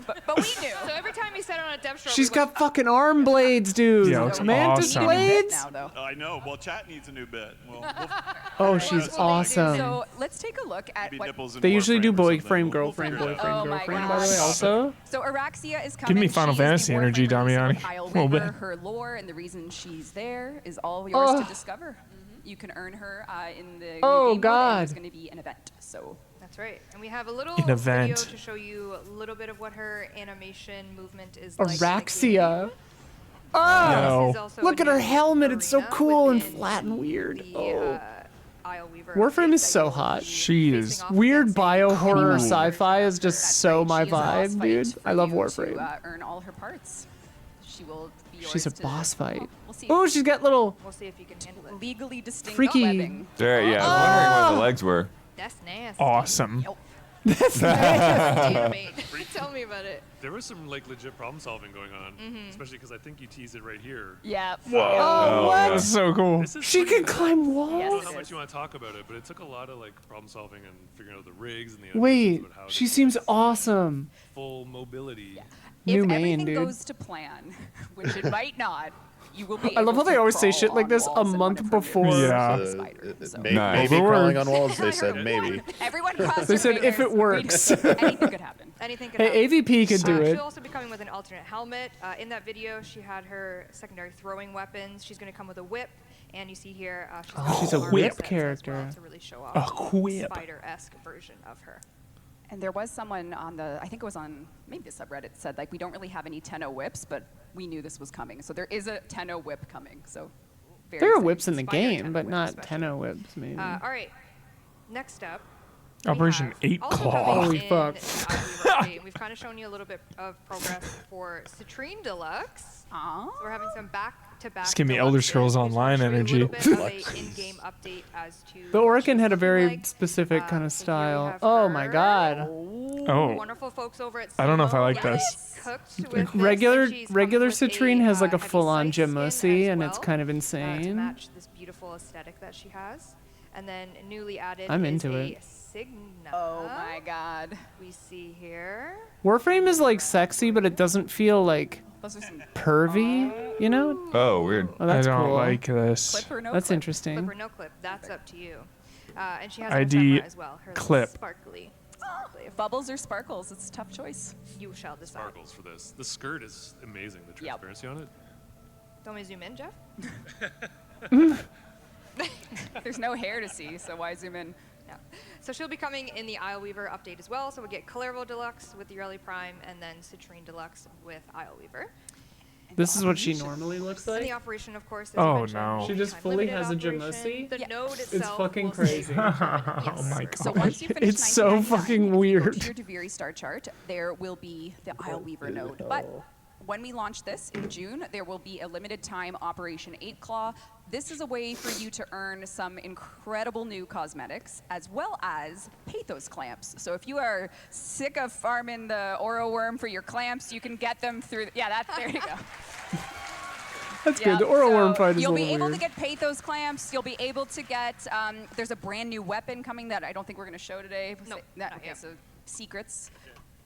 but we knew. So every time he said on a Devstream, She's got fucking arm blades, dude. Yeah, it's Mantis awesome. blades? Now, though. I know. Well, chat needs a new bit. Well, Oh, she's awesome. So let's take a look at maybe what. nipples and They usually do Warframe or boyfriend, something. girlfriend, We'll figure it boyfriend, out. Oh my girlfriend, by the way, gosh. also. So Araxia is coming. me Final She is the Fantasy Warframe energy, release of Damiani. Isle A little Weaver. bit. Her lore and the reason she's there is all yours Oh. to discover. You can earn her in the Oh, new game mode, and God. there's going to be an event. So That's right. And we have a little An video event. to show you a little bit of what her animation movement is like. in the Araxia. game. Oh, No. This is also look a at her new helmet. It's so arena cool and within flat and weird. the, Oh. Isle Weaver Warframe update is that so you'll hot. be She facing is off Weird against bio a horror version sci-fi of is just her. so She my is a boss vibe, fight dude. for I love you Warframe. To, earn all her parts. She will be yours She's a to- boss fight. We'll see. Oh, she's got little We'll see if you can handle it. Legally distinct freaky- webbing. There, yeah, I was wondering where the legs were. That's nasty. Awesome. Animate. Tell me about it. There was some like legit problem solving going on, especially because I think you teased it right here. Yeah. Oh, Oh, what? yeah. That's so cool. This is She pretty- can climb I don't walls. know Yes, how it much is. you want to talk about it, but it took a lot of like problem solving and figuring out the rigs and the Wait, animations about how she to seems get awesome. full mobility. New If main, everything dude. goes to plan, which it might not, you will be. I love able how they to always say crawl shit like on this a walls and month run in front of before. your Yeah. spiders, so. Nice. Maybe crawling Overworked. on walls. They said maybe. Everyone cross They your said if fingers. it works. Anything could happen. Anything could Hey, happen. AVP could do it. She'll also be coming with an alternate helmet. In that video, she had her secondary throwing weapons. She's going to come with a whip. And you see here, she's, got she's a armor whip sets as character. well to really show off A whip. spider-esque version of her. And there was someone on the, I think it was on maybe the subreddit, said like we don't really have any Tenno whips, but we knew this was coming. So there is a Tenno whip coming. So very There are exciting. whips in the Spider game, Tenno but whip not especially. Tenno whips, maybe. All right. Next up. Operation Eight also Claw. coming Holy in fuck. the Isla update, and we've kind of shown you a little bit of progress for Citrine Deluxe. So we're having some back-to-back. Just give me Elder Scrolls Online energy. A little bit of a in-game update as to The what Orkin she's had a looking very like. specific kind of So here we style. have Oh my her. god. Oh. Wonderful folks over at I don't know if I like Simone this. cooked with this, Regular and she's regular coming with citrine has like a heavy full-on slice skin Jamosi, as and it's well, kind of to insane. match this beautiful aesthetic that she has. And then newly added I'm is into a it. Signa. Oh my god. We see here. Warframe is like sexy, but it doesn't feel like Those are some pervy, you know? Oh, weird. Oh, I that's don't cool. like this. clip or no That's clip. interesting. Clip or no clip, that's up to you. And she has ID an ephemera as well. Her little clip. sparkly. Bubbles or sparkles? It's a tough choice. You shall decide. Sparkles for this. The skirt is amazing. The transparency on it. Do you want me to zoom in, Jeff? There's no hair to see, so why zoom in? Yeah. So she'll be coming in the Isle Weaver update as well. So we get Clervo Deluxe with the Early Prime, and then Citrine Deluxe with Isle Weaver. This is what she normally looks And the like. operation, of course, as Oh, you mentioned, no. will She be just fully time-limited has a operation. Jamosi? The Yeah. node It's itself fucking will crazy. stay Oh my So god. once you finish It's so 1999, fucking if you go weird. to your Deviri star chart, there will be the Isle Weaver node. But when we launch this in June, there will be a limited time Operation 8 Claw. This is a way for you to earn some incredible new cosmetics, as well as pathos clamps. So if you are sick of farming the oro worm for your clamps, you can get them through. Yeah, there you go. That's Yeah, good. The oral worm so fight is a you'll little be able weird. to get pathos clamps. You'll be able to get. There's a brand new weapon coming that I don't think we're going to show today. No, That, not okay, yet. so secrets.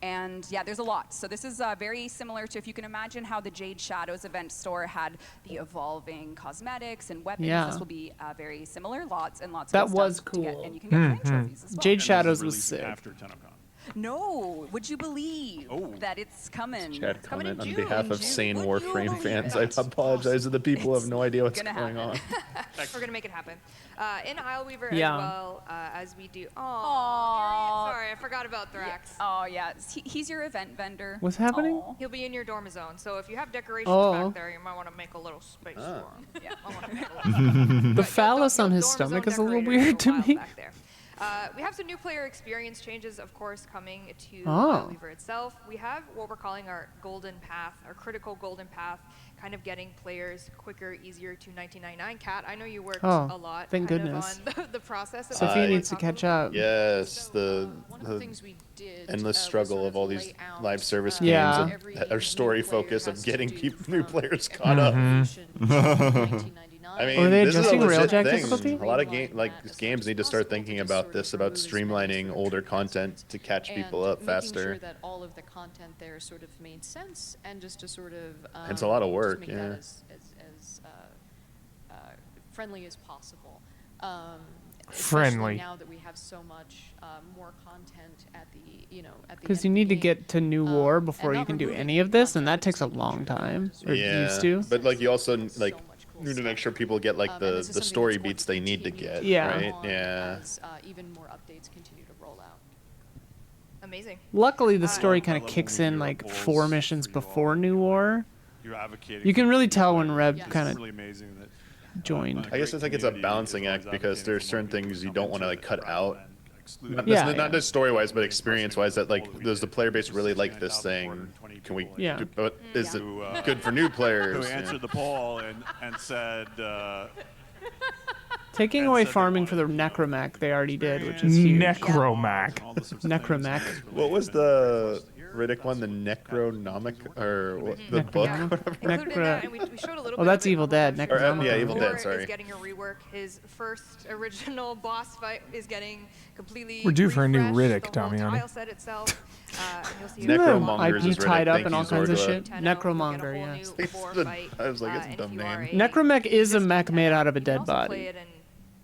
And yeah, there's a lot. So this is very similar to, if you can imagine how the Jade Shadows event store had the evolving cosmetics and weapons. Yeah. This will be very similar. Lots and lots That of was stuff to get, cool. and you can get clan trophies as well. Jade And this is Shadows was releasing sick. After TennoCon. No, would you believe Oh. that it's coming? Chat coming in comment on June, behalf of June. sane Would you Warframe believe fans. that? I apologize to the people who have no idea what's gonna going on. happen. We're gonna make it happen. In Isle Weaver Yeah. as well as we do. Oh, Aw. sorry, I forgot about Thrax. Oh yeah, he's your event vendor. What's happening? Aw. He'll be in your dorm zone, so if you have decorations Oh. back there, you might want to make a little space for him. Yeah. Might wanna make a little- The But phallus your on his dorm stomach zone is a little decorator weird for to a while me. back there. We have some new player experience changes, of course, coming to Oh. Weaver itself. We have what we're calling our golden path, our critical golden path, kind of getting players quicker, easier to 1999. Kat, I know you worked Oh, a lot thank kind goodness. of on the process of Sophia it. needs to Talk a catch little up. Yes, the One of the things we did endless was struggle sort of all these lay out, live service Yeah. games every that are story new player focused has of to getting do new from players every caught up. evolution to 1999. I mean, Were they this is a adjusting legit Railjack thing. difficulty? A lot of games need to start thinking about this, about streamlining older content to catch people up Making faster. sure that all of the content there sort of made sense, and just to sort of It's a lot of just work, make yeah. that as friendly as possible. Especially Friendly. now that we have so much more content at the at the Because end you of need the to game. get to New War and before you not can do removing any of this, and content, that takes a just making long sure time. that Or Yeah, used to. but like you also so like much cool need to make stuff. sure people get like And the this is something story that's going beats they need to continue get. Yeah. Right. on Yeah. As even more updates continue to roll out. Amazing. Luckily, the story I kind of love kicks when in your like goals 4 missions for you all, before New War. You're advocating. You can for really your tell when players. Reb Yes. kind It's of really amazing that joined. I guess it's like it's a balancing act because there's certain things you don't want to like cut out. Not, Yeah, not yeah. just story wise, but experience wise. That like does the player base really like this thing? Can we? Yeah. Do, but is it Yeah. good for new Who players? answered the poll and said. Taking and away said they farming for the wanted, necromac they already did, which is huge. Necromac. Necromac. What was the Riddick one? The Necronomic or what, the book? Yeah. Whatever. Included in that, and we showed a little Oh, bit that's of it Evil before Dead, that. Necronomicon. Yeah, Evil Dead, Thor sorry. is getting a rework. His first original boss fight is getting completely We're due for a new refreshed. Riddick, The whole Damiani. tile set itself. And you'll see Necromongers IP is Riddick. tied up Thank and you, all kinds of Zorgla. shit. Tenno, you'll get a Necromonger, whole yes. new Boar fight, I was like, it's a and dumb if you are name. a Necromech is a mech made out of a you can dead also play body. it and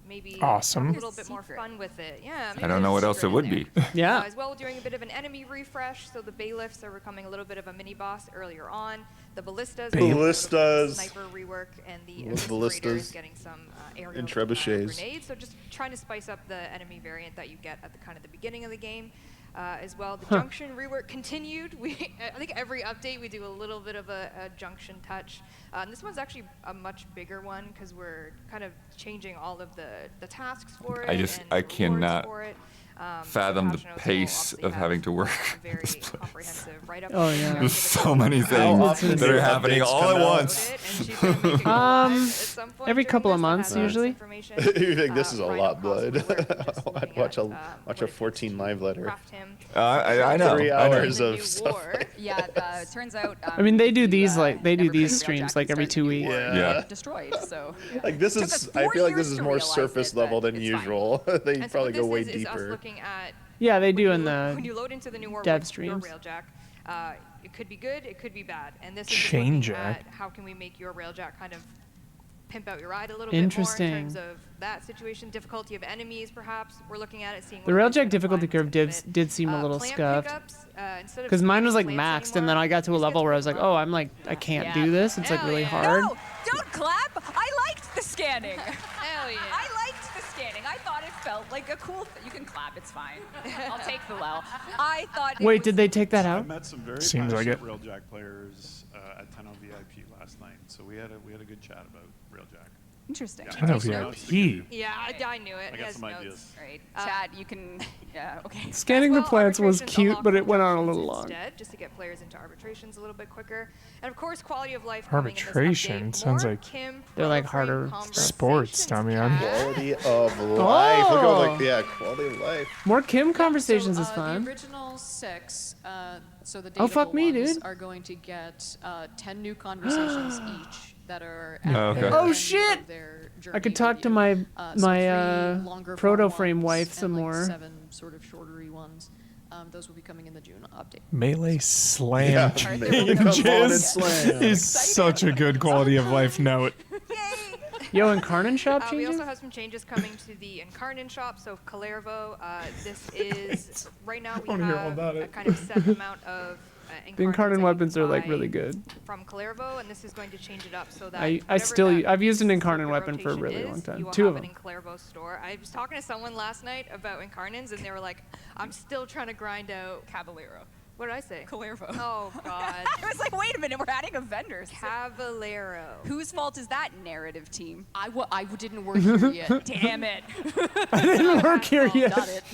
maybe Awesome. have a little bit more fun with it. Yeah. I don't know what else it would be. Yeah. As well, we're doing a bit of an enemy refresh. So the bailiffs are becoming a little bit of a mini boss earlier on. The ballistas. are getting a little bit of Ballistas. Sniper rework, and the Love ballistas ballistas. is getting some aerial And trebuchets. grenades. So just trying to spice up the enemy variant that you get at the kind of the beginning of the game. As well, the junction rework continued. I think every update we do a little bit of a junction touch. This one's actually a much bigger one because we're kind of changing all of the tasks for it. I just- and I rewards cannot- For it. fathom the Passionate will pace obviously of have having to work. a very comprehensive write-up. Oh, yeah. There's so many How things often that do are happening updates all come at out? once. And she's gonna make it go live at some point Every during couple of this that months, has all this usually. information, You think this is a right lot, across the blood? board, just looking I'd watch at, a what it 14 takes live to letter. craft him. I know. 3 I know. hours The of new stuff. war. Yeah, turns out. I mean, they if do you, these like they do never these played streams Railjack like and every started 2 the weeks. war, Yeah. you Yeah. get destroyed. So Like this Took is, us I 4 feel like this years is to more realize surface it, level but than it's fine. usual. They And so probably what go this way is us deeper. looking at Yeah, they do when in when the you load into the new war dev your streams. Railjack, it could be good, it could be bad, and this is Chain looking jack. at how can we make your Railjack kind of pimp out your ride a little bit more in Interesting. terms of that situation, difficulty of enemies, perhaps. We're looking at it, seeing The what it is Railjack gonna difficulty climb, curve what's gonna fit. did seem a little Plant scuffed. pickups, instead of Because mine was like planting plants maxed, and then I got to a anymore, level where I was like, just get oh, I'm like, I can't do this. It's like Hell really yeah. hard. no, don't clap. I liked the scanning. Hell yeah. I liked the scanning. I thought it felt like a cool. You can clap. It's fine. I'll take the L. I thought. Wait, did they take that I out? met some very Seems like passionate it. Railjack players at 10 on VIP last night, so we had a good chat about Railjack. Interesting. I know Yeah. VIP. Yeah, I knew it. I He got has some notes. ideas. Right, Chad, you can. Yeah, okay. Scanning the Well, plants was arbitrations cute, unlock but it went on a conjunctions little long. Instead, just to get players into arbitrations a little bit quicker. And of course, quality of life coming in this Arbitration update. sounds More like Kim they're like Pro-Frame harder sports, Damian. Quality of life. Look at like, yeah, quality of life. More Kim conversations so, is fun. The original 6, so the Oh, fuck dateable me, ones dude. are going to get 10 new conversations each that are at Oh, okay. the Oh, end shit! of their I journey could talk with to you. my So my 3 longer proto form frame ones wife and, some like, more. 7 sort of shortery ones. Those will be coming in the June update. Melee slam Yeah, changes come on and slam. is such a good quality of life note. Yo, Incarnate shop We changing? also have some changes coming to the Incarnate shop. So Calervo, this is right now we wanna hear all have about a it. kind of set amount of The Incarnate that you weapons can are like buy really good. from Calervo, and this is going to change it up so that I've used an Incarnate circuit weapon for a rotation really is, long time. You will 2 of have them. it in Calervo's store. I was talking to someone last night about Incarnates, and they were like, "I'm still trying to grind out." Caballero. What did I say? Calervo. Oh God. I was like, wait a minute, we're adding a vendor. Caballero. Whose fault is that, narrative team? I didn't work here yet. Damn it. I didn't work here yet. Got it.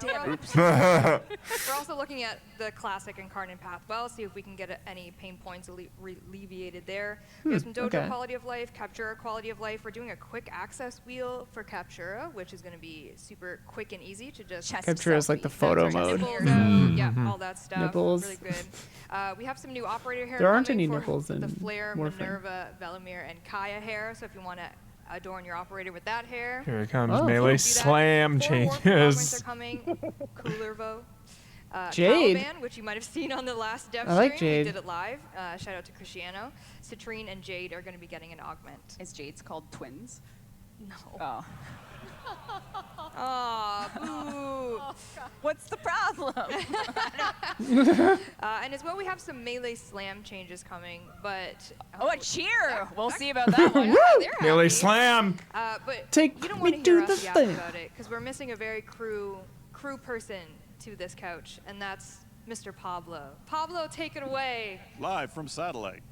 Damn it. We're also looking at the classic Incarnate path. Well, see if we can get any pain points alleviated there. We have some Dojo okay. quality of life, Captura quality of life. We're doing a quick access wheel for Captura, which is going to be super quick and easy to just Captura is like the photo mode. Nipples out, yeah, all that stuff. Nipples. Really good. We have some new operator hair. There aren't coming any for nipples in the Flare, Warframe. Minerva, Velimir, and Kaya hair. So if you want to adorn your operator with that hair, Here it comes. Oh, Melee do that. slam 4 Warframe augments changes. are coming. Coolervo. Jade. Caliban, which you might have seen on the last Devstream. I like Jade. We did it live. Shout out to Cristiano. Citrine and Jade are going to be getting an augment. Is Jade's called twins? No. Oh. Aw, boo. What's the problem? And as well, we have some melee slam changes coming, but Oh, a cheer! We'll see about that one. yeah, they're Melee happy. slam. But Take you don't me want to hear to us the yap thing. about it because we're missing a very crew person to this couch, and that's Mr. Pablo. Pablo, take it away. Live from satellite.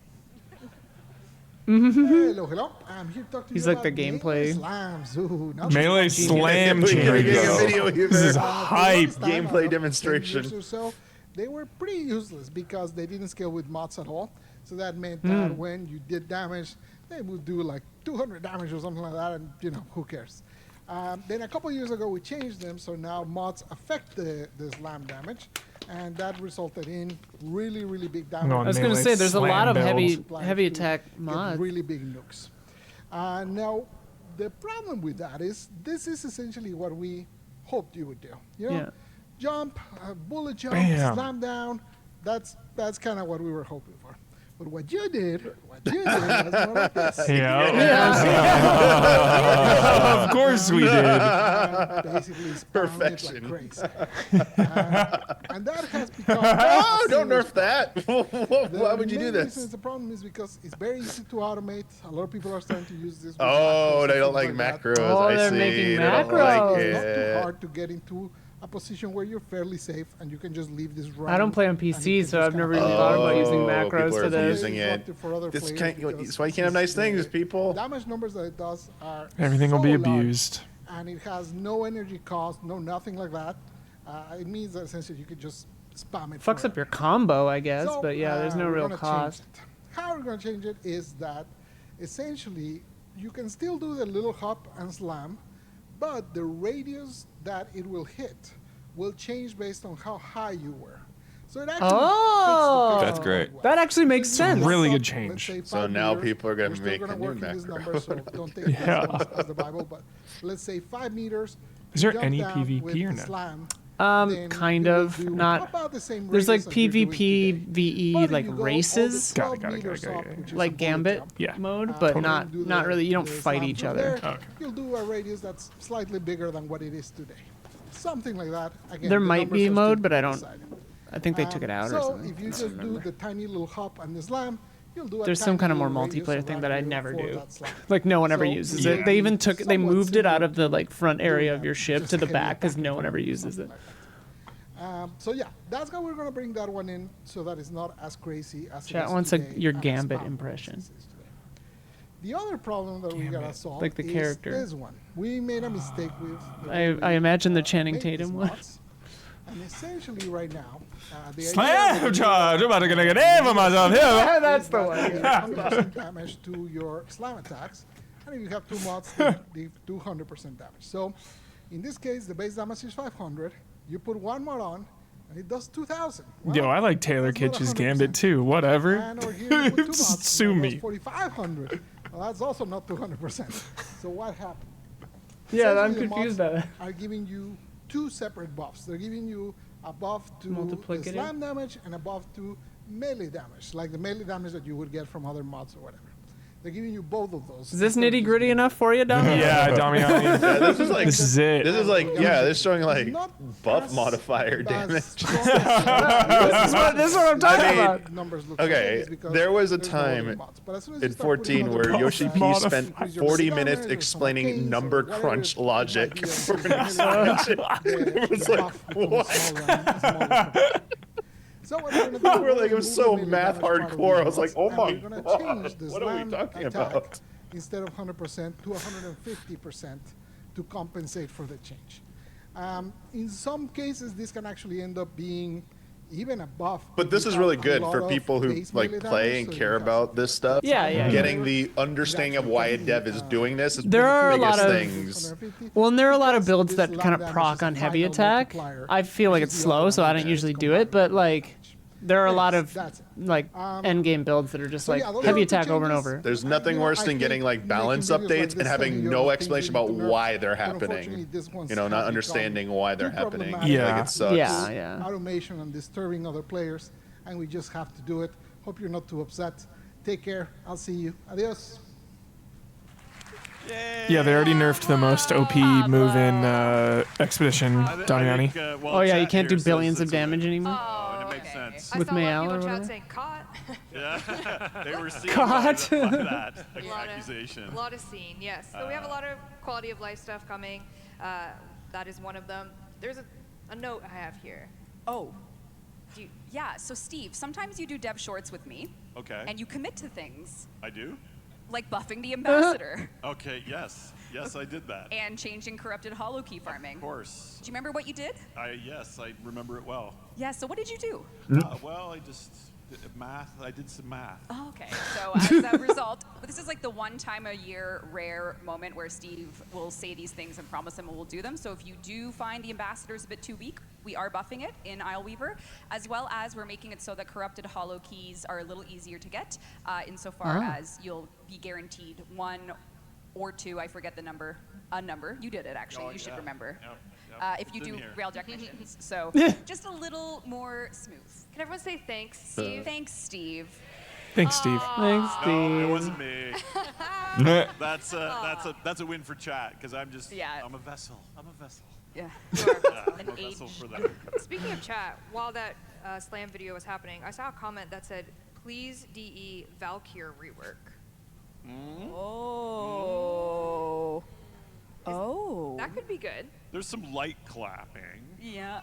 Hello, hello. I'm here to talk to He's you like the about gameplay. Slams. Ooh, now Melee slam We're getting a changes. video here. This is for the hype. longest time, Gameplay about 10 demonstration. years or so, they were pretty useless because they didn't scale with mods at all. So that meant that when you did damage, they would do like 200 damage or something like that, and you know, who cares? Then a couple years ago, we changed them, so now mods affect the slam damage, and that resulted in really, really big damage. No, I was gonna Melee say there's a lot slam of heavy build. heavy to attack get mods. really big nukes. Now, the problem with that is this is essentially what we hoped you would do. You know, Yeah. jump, bullet jump, Bam. slam down. That's kind of what we were hoping for. But what you did was more like this. Yeah. Of course we did. Basically, spammed Perfection. it like crazy. And that has become. Oh, don't nerf that. The Why would you do main this? reason it's a problem is because it's very easy to automate. A lot of people are starting to use this. with Oh, macros they and don't like things that. macros. Oh, I they're see. making They don't macros. like It's not too it. hard to get into a position where you're fairly safe and you can just leave this running. I don't play on and you PC, can so just I've kind of never even thought about using Oh, macros people to are this. using it. disruptive for other This players can't. because That's why you can't have nice the things, people. Damage numbers that it does are Everything will so be large abused. and it has no energy cost, no nothing like that. It means that essentially you could just spam it. Fucks up your combo, I guess, So, but yeah, there's no we're real gonna change cost. it. How we're going to change it is that essentially you can still do the little hop and slam, but the radius that it will hit will change based on how high you were. So it actually Oh, fits the That's great. well. That actually makes So you sense. jump Really up, good let's change. say So 5 now meters. people are gonna We're still make gonna a new work in this macro. number, so don't take Yeah. this as the Bible, but let's say 5 meters. Is there jump any down PvP with or the no? slam, then Kind you will of, do not. about the same There's like radius as you're doing PvP, today. VE, But if like you go all races, the 12 Got it. meters up, which is a like bullet Gambit jump, Yeah. mode, but and not do not the- really. You don't the fight slam each through other. there, Okay. You'll do a radius that's slightly bigger than what it is today. Something like that. Again, There the might numbers be are mode, still but I to be don't. decided. I think they took it out or So something. if you I don't just do remember. the tiny little hop and the slam, you'll do a There's some tiny kind of more little radius multiplayer thing that I around you never for do. that slam. Like no one ever So uses it'll it. They be even took. They somewhat moved it out similar of the like front area of that, your ship just to the heavy back because attacking no one ever or uses it. something like that. So yeah, that's how we're gonna bring that one in, so that it's not as crazy as Chat it is wants today your and as Gambit powerful impression. as it is today. The other problem that we gotta solve Like the is character. this one. We made a mistake with. the I way we, imagine the made Channing these Tatum one. mods. And essentially, right now, the idea Slam of charge! I'm about to get in for myself here. That's the one. 100% damage to your slam attacks, and if you have 2 mods, they do 100% damage. So, in this case, the base damage is 500. You put 1 mod on, and it does 2,000. Well, Yo, I like Taylor that's not Kitsch's 100%. Gambit too. Whatever. And over here, you put 2 mods, Sue and it me. does 4,500. Well, that's also not 200%. So what happened? Yeah, I'm Essentially, the confused mods by that. are giving you 2 separate buffs. They're giving you a buff to the Multiplicative? slam damage and a buff to melee damage, like the melee damage that you would get from other mods or whatever. They're giving you both of those. Is this instead of nitty just gritty melee. enough for you, Dom? Yeah, Damiani. Yeah, this is like This is it. This is like yeah, they're showing like Not buff as- modifier as damage. strong as- This is what I'm talking I mean, about. numbers look Okay, is because there was a there's no other time mods. But as soon as you in start putting 14 other where mods Yoshi that P Modify. spent increase your 40 damage minutes or some explaining arcanes or number whatever crunch it might logic be, for and an expansion. the was buff like, becomes what? smaller and smaller. So what we're gonna do, We're like, gonna it was move so the melee math damage part of hardcore. I these was like, mods, oh and my we're gonna God, change the what are we slam talking attack about? instead of 100% to 150% to compensate for the change. In some cases, this can actually end up being even a buff. But if this you is have really a good lot for of people who base like melee play damage, and so you care have about this stuff. Yeah, yeah. Getting the understanding of why a dev is doing this is There one are of a the lot biggest of- things. Well, and there are a lot of Because builds this that lamp kind of damage proc is a on heavy final attack. multiplier, I feel like which it's is the slow, other so I don't damage usually that's do it. But like, there are a lot Anyways, of that's it. like end game builds that are just So like yeah, those heavy are the attack over and changes. over. There's nothing You know, worse I than think getting like making balance videos like updates this and having telling you no things explanation that you about need to nerf, why they're but unfortunately, happening. this one's You know, have not become understanding why they're too happening. problematic Yeah. Like it sucks. Yeah, yeah. Automation and disturbing other players, and we just have to do it. Hope you're not too upset. Take care. I'll see you. Adios. Yeah, they already nerfed the most OP move in Expedition, Damiani. Oh yeah, you can't do billions of damage anymore. Oh, and it makes okay. sense. I With saw a lot Mayal of or people in whatever? chat saying caught. Yeah, they were seeing God. by that A lot of- accusation. A lot of scene, yes. So we have a lot of quality of life stuff coming. That is one of them. There's a note I have here. Oh. Yeah, so Steve, sometimes you do dev shorts with me, Okay, and you commit to things, I do. like buffing the ambassador Okay, yes, I did that. and changing corrupted hollow key farming. Of course, Do you remember what you did? yes, I remember it well. Yeah, so what did you do? Well, I just did math. I did some math. Oh, okay, so as a result, but this is like the one time a year rare moment where Steve will say these things and promise them we'll do them. So if you do find the ambassadors a bit too weak, we are buffing it in Isleweaver, as well as we're making it so that corrupted hollow keys are a little easier to get, insofar as you'll be guaranteed 1 or 2, I forget the number, a number. You did it actually, Oh, you should yeah. remember. Yep, If you it's in do here. railjack missions. So just a little more smooth. Can everyone say thanks, Steve? Thanks, Steve. Thanks, Steve. Thanks, No, Steve. it wasn't me. That's a win for chat because I'm just Yeah. I'm a vessel. I'm a vessel. Yeah. I'm An a vessel age. for them. Speaking of chat, while that slam video was happening, I saw a comment that said, please DE Valkyr rework. Oh. Oh. That could be good. There's some light clapping. Yeah.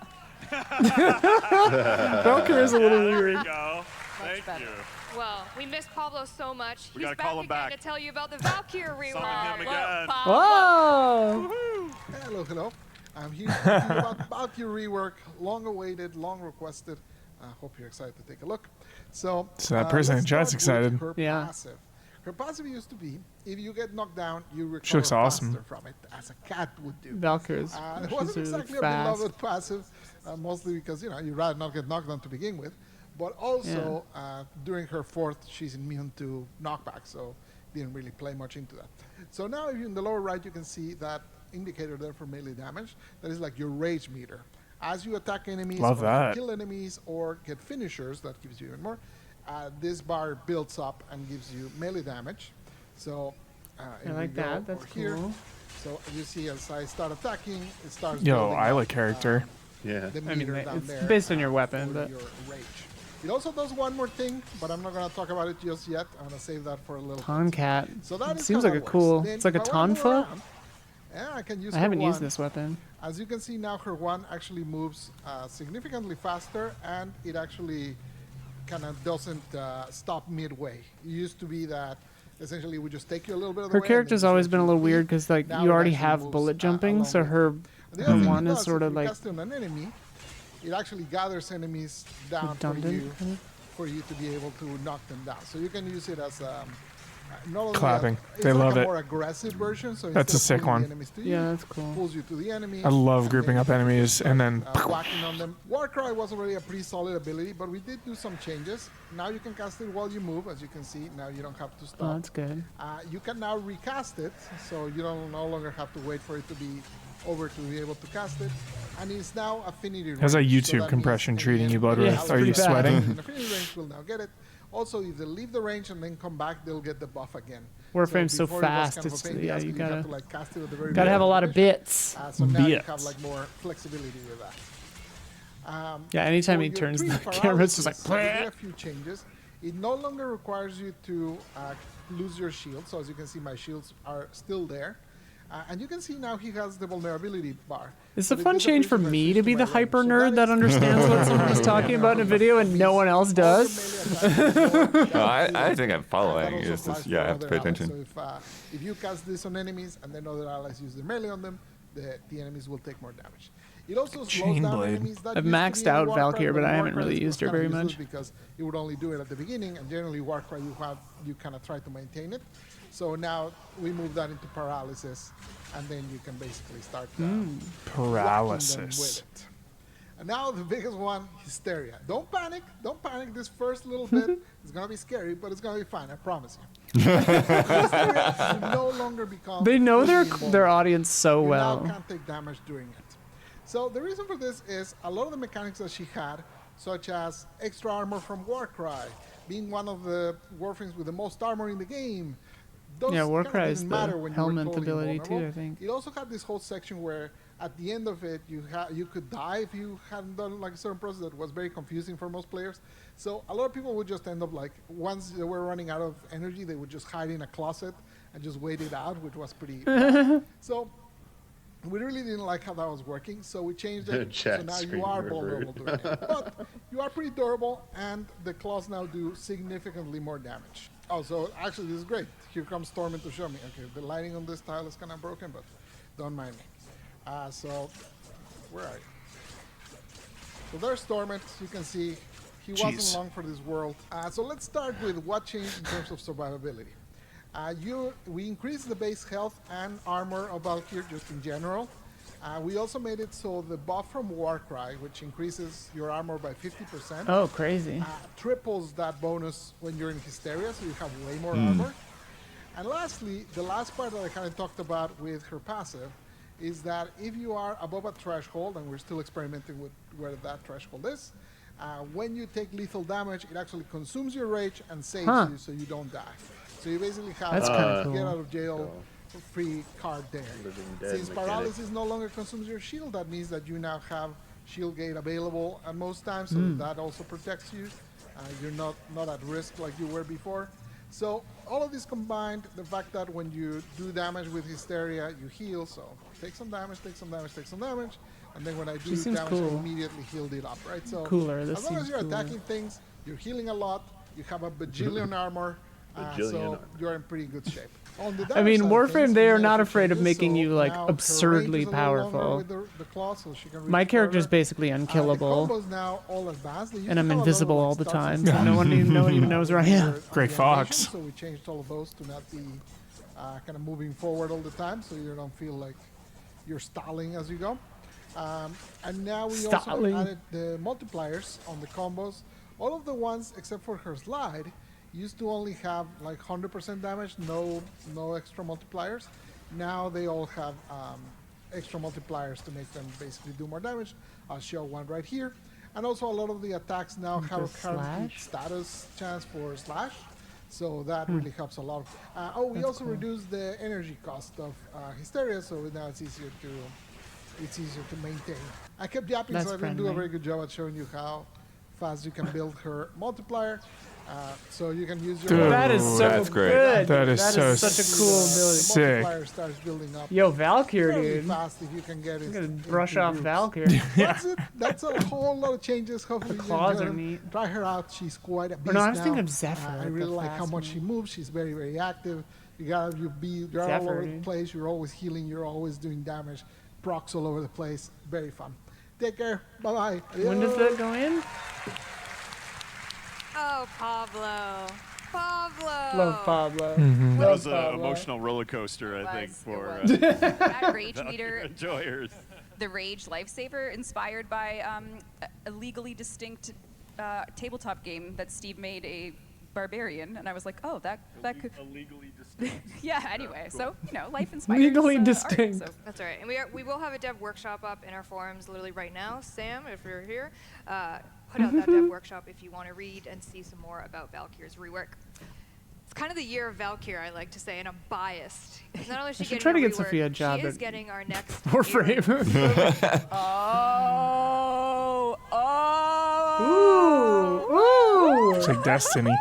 Valkyrie is a little There we weird. go. Thank better. you. Well, we miss Pablo so much. We He's gotta back call him again back. to tell you about the Valkyr rework. Summon him again. Whoa! Woohoo! Hello, hello. I'm here to talk to you about your rework, long awaited, long requested. I hope you're excited to take a look. So that person in let's chat's start with excited. her Yeah. passive. Her passive used to be, if you get knocked down, you recover She looks awesome. faster from it, as a cat would do. Valkyrie's It she's wasn't really exactly fast. a beloved passive, mostly because, you'd rather not get knocked down to begin with. But also, during her fourth, she's immune to knockback, so didn't really play much into that. So now if you in the lower right, you can see that indicator there for melee damage. That is like your rage meter. As you attack enemies, Love or that. kill enemies, or get finishers, that gives you even more. This bar builds up and gives you melee damage. So I if we like go that. That's over here, cool. so you see as I start attacking, it starts Yo, building Isla up, character. Yeah. the I mean, meter down it's there, based on your weapon, for but your rage. It also does one more thing, but I'm not going to talk about it just yet. I'm going to save that for a little bit. Tonkat. So that It is seems how like a that works. cool. Then It's like a if I wanna move tonfa. around, yeah, I can use I her haven't used one. this weapon. As you can see now, her one actually moves significantly faster, and it actually kind of doesn't stop midway. It used to be that essentially would just take you a little bit of the Her way. character's always been a little weird because like Now you it already actually have moves, bullet jumping, along so with her The other thing one it is does, sort if of you like cast it on an enemy, it actually gathers enemies down redundant. for you to be able to knock them down. So you can use it as not only Clapping. it's They like love a it. more aggressive version. So That's a instead of sick pulling one. the enemies to you, Yeah, that's cool. pulls you to the enemy. I love and grouping then up you can enemies and then whacking on them. Warcry was already a pretty solid ability, but we did do some changes. Now you can cast it while you move, as you can see. Now you don't have to stop. Oh, that's good. You can now recast it, so you don't no longer have to wait for it to be over to be able to cast it. And it's now affinity How's that range, YouTube that compression means treating you, any Bloodworth? it's Are you pretty bad. sweating? in affinity range will now get it. Also, if they leave the range and then come back, they'll get the buff again. Warframe's so before it was fast, kind of a it's- pain in the yeah, ass you 'cause have gotta- to like cast it at the very Gotta have a beginning lot of the mission. bits. So now you Bits. have like more flexibility with that. Yeah, anytime For he your turns three the camera, it's just like. paralysis, we did a few changes. It no longer requires you to lose your shield. So as you can see, my shields are still there. And you can see now he has the vulnerability bar. It's So a it fun change for disappears me if I to be switch the my hyper range. So nerd that is- understands what somebody's talking about in a video and no one else All your does. melee attacks are more No, I damage think I'm That following. also It's applies just, for yeah, I have to other pay allies. attention. So if you cast this on enemies and then other allies use their melee on them, the enemies will take more damage. It also slows down Chainblade. enemies that I've used to maxed be in out Warcry, Valkyrie, but in I haven't Warcry really it was used her kind of very useless much. because you would only do it at the beginning, and generally Warcry you kind of try to maintain it. So now we move that into paralysis, and then you can basically start whacking them Paralysis. with it. And now the biggest one, hysteria. Don't panic. Don't panic. This first little bit is gonna be scary, but it's gonna be fine. I promise you. Hysteria, you no longer become. They know their completely their invulnerable. audience so You well. now can't take damage during it. So the reason for this is a lot of the mechanics that she had, such as extra armor from Warcry, being one of the Warframes with the most armor in the game. Those Yeah, kinda Warcry didn't is the matter when you were helmet totally ability too, invulnerable. I think. It also had this whole section where at the end of it you could die if you hadn't done like a certain process that was very confusing for most players. So a lot of people would just end up like once they were running out of energy, they would just hide in a closet and just wait it out, which was pretty bad. So we really didn't like how that was working, so we changed it. Chat So now screen you are revert. vulnerable to it. But you are pretty durable, and the claws now do significantly more damage. Oh, so actually this is great. Here comes Stormin to show me. Okay, the lighting on this tile is kind of broken, but don't mind me. So, where are you? So there's Stormin. You can see he wasn't Jeez. long for this world. So let's start with what changed in terms of survivability. We increased the base health and armor of Valkyrie just in general. We also made it so the buff from Warcry, which increases your armor by 50%, Oh, crazy. triples that bonus when you're in Hysteria, so you have way more armor. And lastly, the last part that I kind of talked about with her passive is that if you are above a threshold, and we're still experimenting with where that threshold is, when you take lethal damage, it actually consumes your rage and saves you so you don't die. So you basically have That's kinda a get cool. out of jail free card there. Living Dead Since mechanic. paralysis no longer consumes your shield, that means that you now have shield gate available at most times, so that also protects you. You're not at risk like you were before. So all of this combined, the fact that when you do damage with Hysteria, you heal, so take some damage, take some damage, take some damage, and then when I do She seems damage, I cool. immediately healed it up, right? So Cooler, this as long as seems you're cooler. attacking things, you're healing a lot, you have a bajillion armor, So you're in pretty good shape. On the I mean, damage side of Warframe, things, they we are made not a few afraid of changes, making so you like now her range absurdly is a little longer powerful. with the claw, so she can reach My character's further. basically The unkillable, combos now all advanced. They used and to I'm have a lot of, invisible like, all the starts and time, so stops. no one even knows where I am. With Great the Fox. animation, so we changed all of those to not be kind of moving forward all the time, so you don't feel like you're stalling as you go. And now we Stalling. also added the multipliers on the combos. All of the ones except for her slide used to only have like 100% damage, no extra multipliers. Now they all have extra multipliers to make them basically do more damage. I'll show one right here. And also a lot of the attacks now have a current slash? status chance for slash. So that really helps a lot. We also reduced the energy cost of Hysteria, so now it's easier to maintain. I kept yapping, That's so I didn't do a friendly. very good job at showing you how fast you can build her multiplier. So you can use your Dude, That is so that's great. good. That is so such a cool ability. sick. multiplier starts building up Yo, Valkyr, fairly dude. fast if you can get it. I'm gonna into brush off groups. Valkyr. That's it. That's a whole lot of changes. Hopefully you claws enjoy are them. neat. Try her out. She's quite a beast no, I was now. thinking of Zephyr, I the really like how fast much she one. moves. She's very, very active. You're all Zephyr, over the dude. place. You're always healing. You're always doing damage. Procs all over the place. Very fun. Take care. Bye-bye. When does that go in? Oh, Pablo. Pablo. Love Pablo. Mm-hmm. That was an Pablo. emotional roller coaster, I think, for That Rage Meter, enjoyers. the Rage Lifesaver, inspired by a legally distinct tabletop game that Steve made, a Barbarian, and I was like, oh, that could. Illegally distinct. Yeah. Anyway, so life inspires. Legally art, distinct. so. That's all right. And we will have a dev workshop up in our forums literally right now. Sam, if you're here, put out that dev workshop if you want to read and see some more about Valkyr's rework. It's kind of the year of Valkyr, I like to say, and I'm biased. 'Cause not only is she should getting try a to get rework, Sophia a job she is at getting our next Warframe. Ooh. It's like Destiny.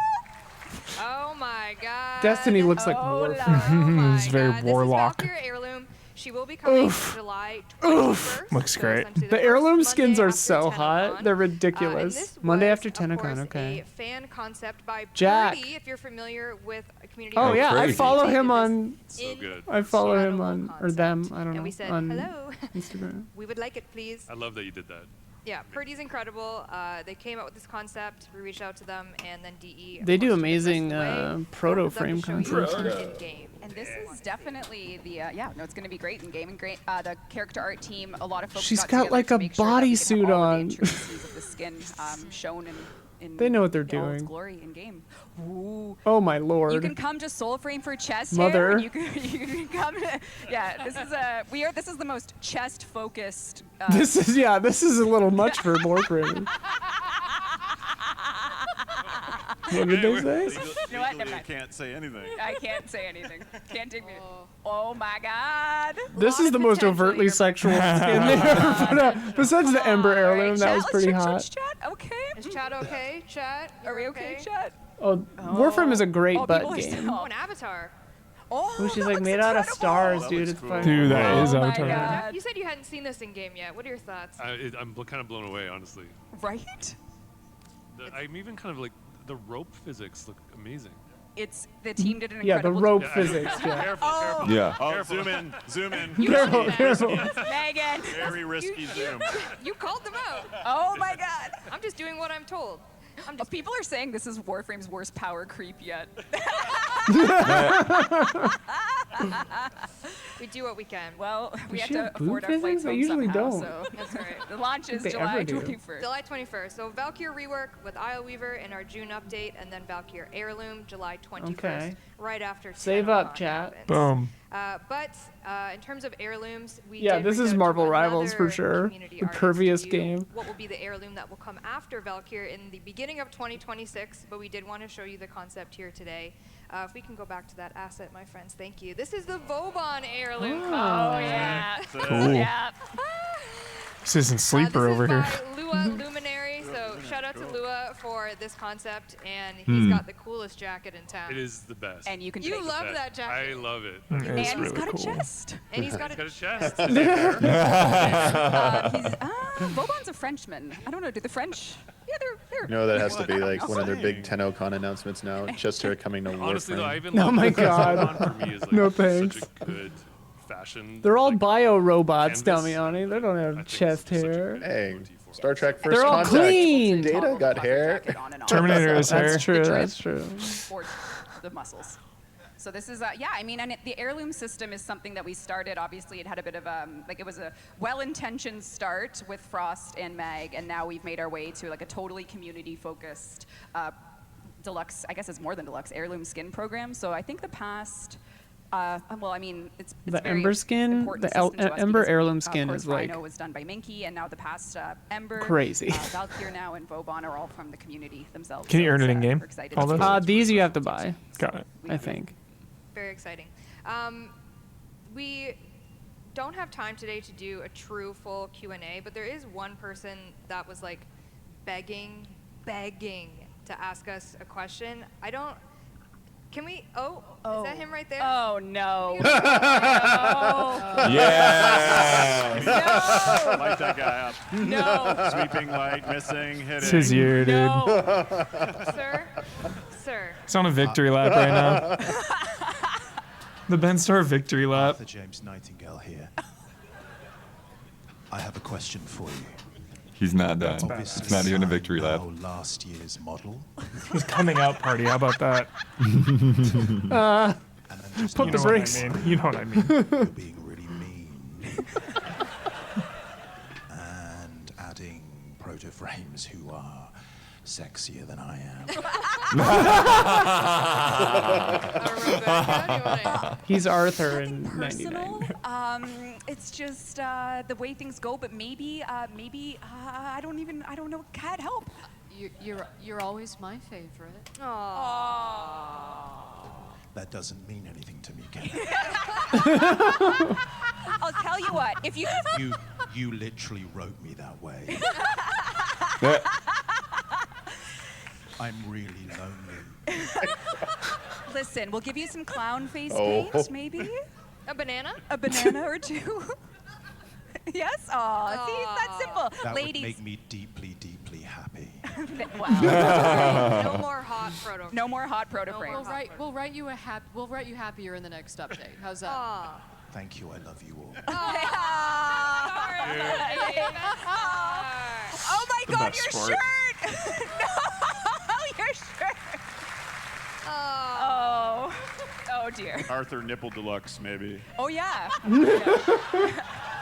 Oh my god. Destiny looks like Oh Warframe. It's very god. warlock. This is Valkyr Heirloom. She will be coming July 21st. Looks great. essentially The first heirloom Monday skins are after so 10 hot. on. They're And ridiculous. this Monday was, after of 10 course, okay. a fan concept by Jack. Purdy, if you're familiar with a community. Oh Oh, yeah, I crazy. follow him on. So good. I follow him Shadow on, or concept. them. I don't know. And we said, on hello. Instagram. We would like it, please. I love that you did that. Yeah, Purdy's incredible. They came up with this concept. We reached out to them, and then DE. of They do course, took it the rest amazing of the way. proto Worked with them frame to show you concepts. art in game. And this is definitely the it's going to be great in game and great. The character art team, a lot of folks. She's got got together like to a make sure that we can have bodysuit all of the on. intricacies of the skin shown in. They know what they're in all its doing. glory in game. Ooh. Oh my You lord. can come to Soulframe for chest Mother. hair. You can come. Yeah, this is the most chest focused. This is a little much for Warframe. What did they say? You know what? Legally, Never I mind. can't say anything. I can't say anything. Can't take me. Oh my God. This is the most potential overtly here. sexual skin they ever put out. Besides the Ember heirloom, that was pretty hot. Chat. Okay. Is chat okay? Chat? Are we okay, chat? Oh, Warframe is a great Oh, butt people are game. Oh, an avatar. Oh, Oh, she's that like looks made out of incredible. stars, That dude. looks It's cool. fun. Dude, that is Oh my Avatar. God. You said you hadn't seen this in game yet. What are your thoughts? I'm kind of blown away, honestly. Right? I'm even kind of like, the rope physics look amazing. It's the team did an Yeah, the incredible rope Yeah, I- physics. Yeah. Careful, careful. Yeah. Oh, Careful. zoom in. Careful, careful. Megan. Very risky zoom. You called them out. Oh my God. I'm just doing what I'm told. I'm just People are saying this is Warframe's worst power creep yet. we do what we can. Well, we Does have she to have afford boot our flights physics? I home usually somehow, don't. so That's all right. the launch is They July ever do. 21st. July 21st. So Valkyr rework with Isle Weaver in our June update, and then Valkyr Heirloom July 21st, Okay. right after. Save 10 up, o'clock chat. happens. Boom. But in terms of heirlooms, we Yeah, did this reach is out to Marvel Rivals for another sure. community The artist pervious to game. What will be the heirloom that will come after Valkyr in the beginning of 2026? But we did want to show you the concept here today. If we can go back to that asset, my friends, thank you. This is the Vauban heirloom. Ah. Oh yeah. Cool. Yeah. This isn't Sleeper over this here. is by Lua Luminary, so shout out to Lua for this concept, and he's got the coolest jacket in town. It is the best. And you can You take love Best. that jacket. I love it. It's and he's really got cool. a chest. And he's got It's a got a chest. Is it there? Vauban's a Frenchman. I don't know. Do the French? Yeah, they're. You know that has to be like one of their big TennoCon announcements now. Just her coming to Honestly, though, I Warframe. even Oh love my that God. Pokemon for me is like No such thanks. a good fashion. They're all like, bio robots, canvas. Damiani. They don't I have think chest it's such a hair. good Hey, motif for Star it. Trek First They're all Contact. clean. Data got hair. Terminator has hair. That's true. The That's true. Or the muscles. So this is, yeah, I mean, and the heirloom system is something that we started. Obviously, it had a bit of, like, it was a well-intentioned start with Frost and Mag, and now we've made our way to, like, a totally community-focused deluxe, I guess it's more than deluxe, heirloom skin program. So I think the past, well, I mean, it's The very Ember skin, important the system to us Ember because, heirloom of skin course, is like Rhino was done by Minky, and now the past Ember, crazy. Valkyr now, and Vauban are all from the community themselves. Can you So earn it it's, in-game? we're excited All to those? see These you have to buy, Got it. I think. Very exciting. We don't have time today to do a true full Q&A, but there is one person that was like begging to ask us a question. Can we, is that him right there? Oh, no. Yeah. Light that guy up. No. Sweeping light, missing, hitting. It's his year, dude. No. Sir. It's on a victory lap right now. The Ben Star victory lap. Arthur James Nightingale here. I have a question for you. He's not done. Obviously, It's not even a victory lap. now last year's model. His coming out party. How about that? And I'm just Put the know what I brakes. mean. You know what I mean. You're being really mean. And adding proto-frames who are sexier than I am. He's Arthur in Personal. 99. It's just the way things go, but maybe I don't know. Can't help. You're always my favorite. That doesn't mean anything to me, Ken. I'll tell you what. If you You literally wrote me that way. I'm really lonely. listen, we'll give you some clown face Oh. paint, maybe A banana? a banana or two. Yes. Aw, see, it's that simple. That Ladies. would make me deeply, deeply happy. Wow. No more hot proto. No more hot proto frames. We'll write you happier in the next update. How's that? Thank you. I love you all. Oh my The God, best your sport. shirt! No, your shirt. Oh. Oh dear. Arthur Nipple Deluxe, maybe. Oh yeah.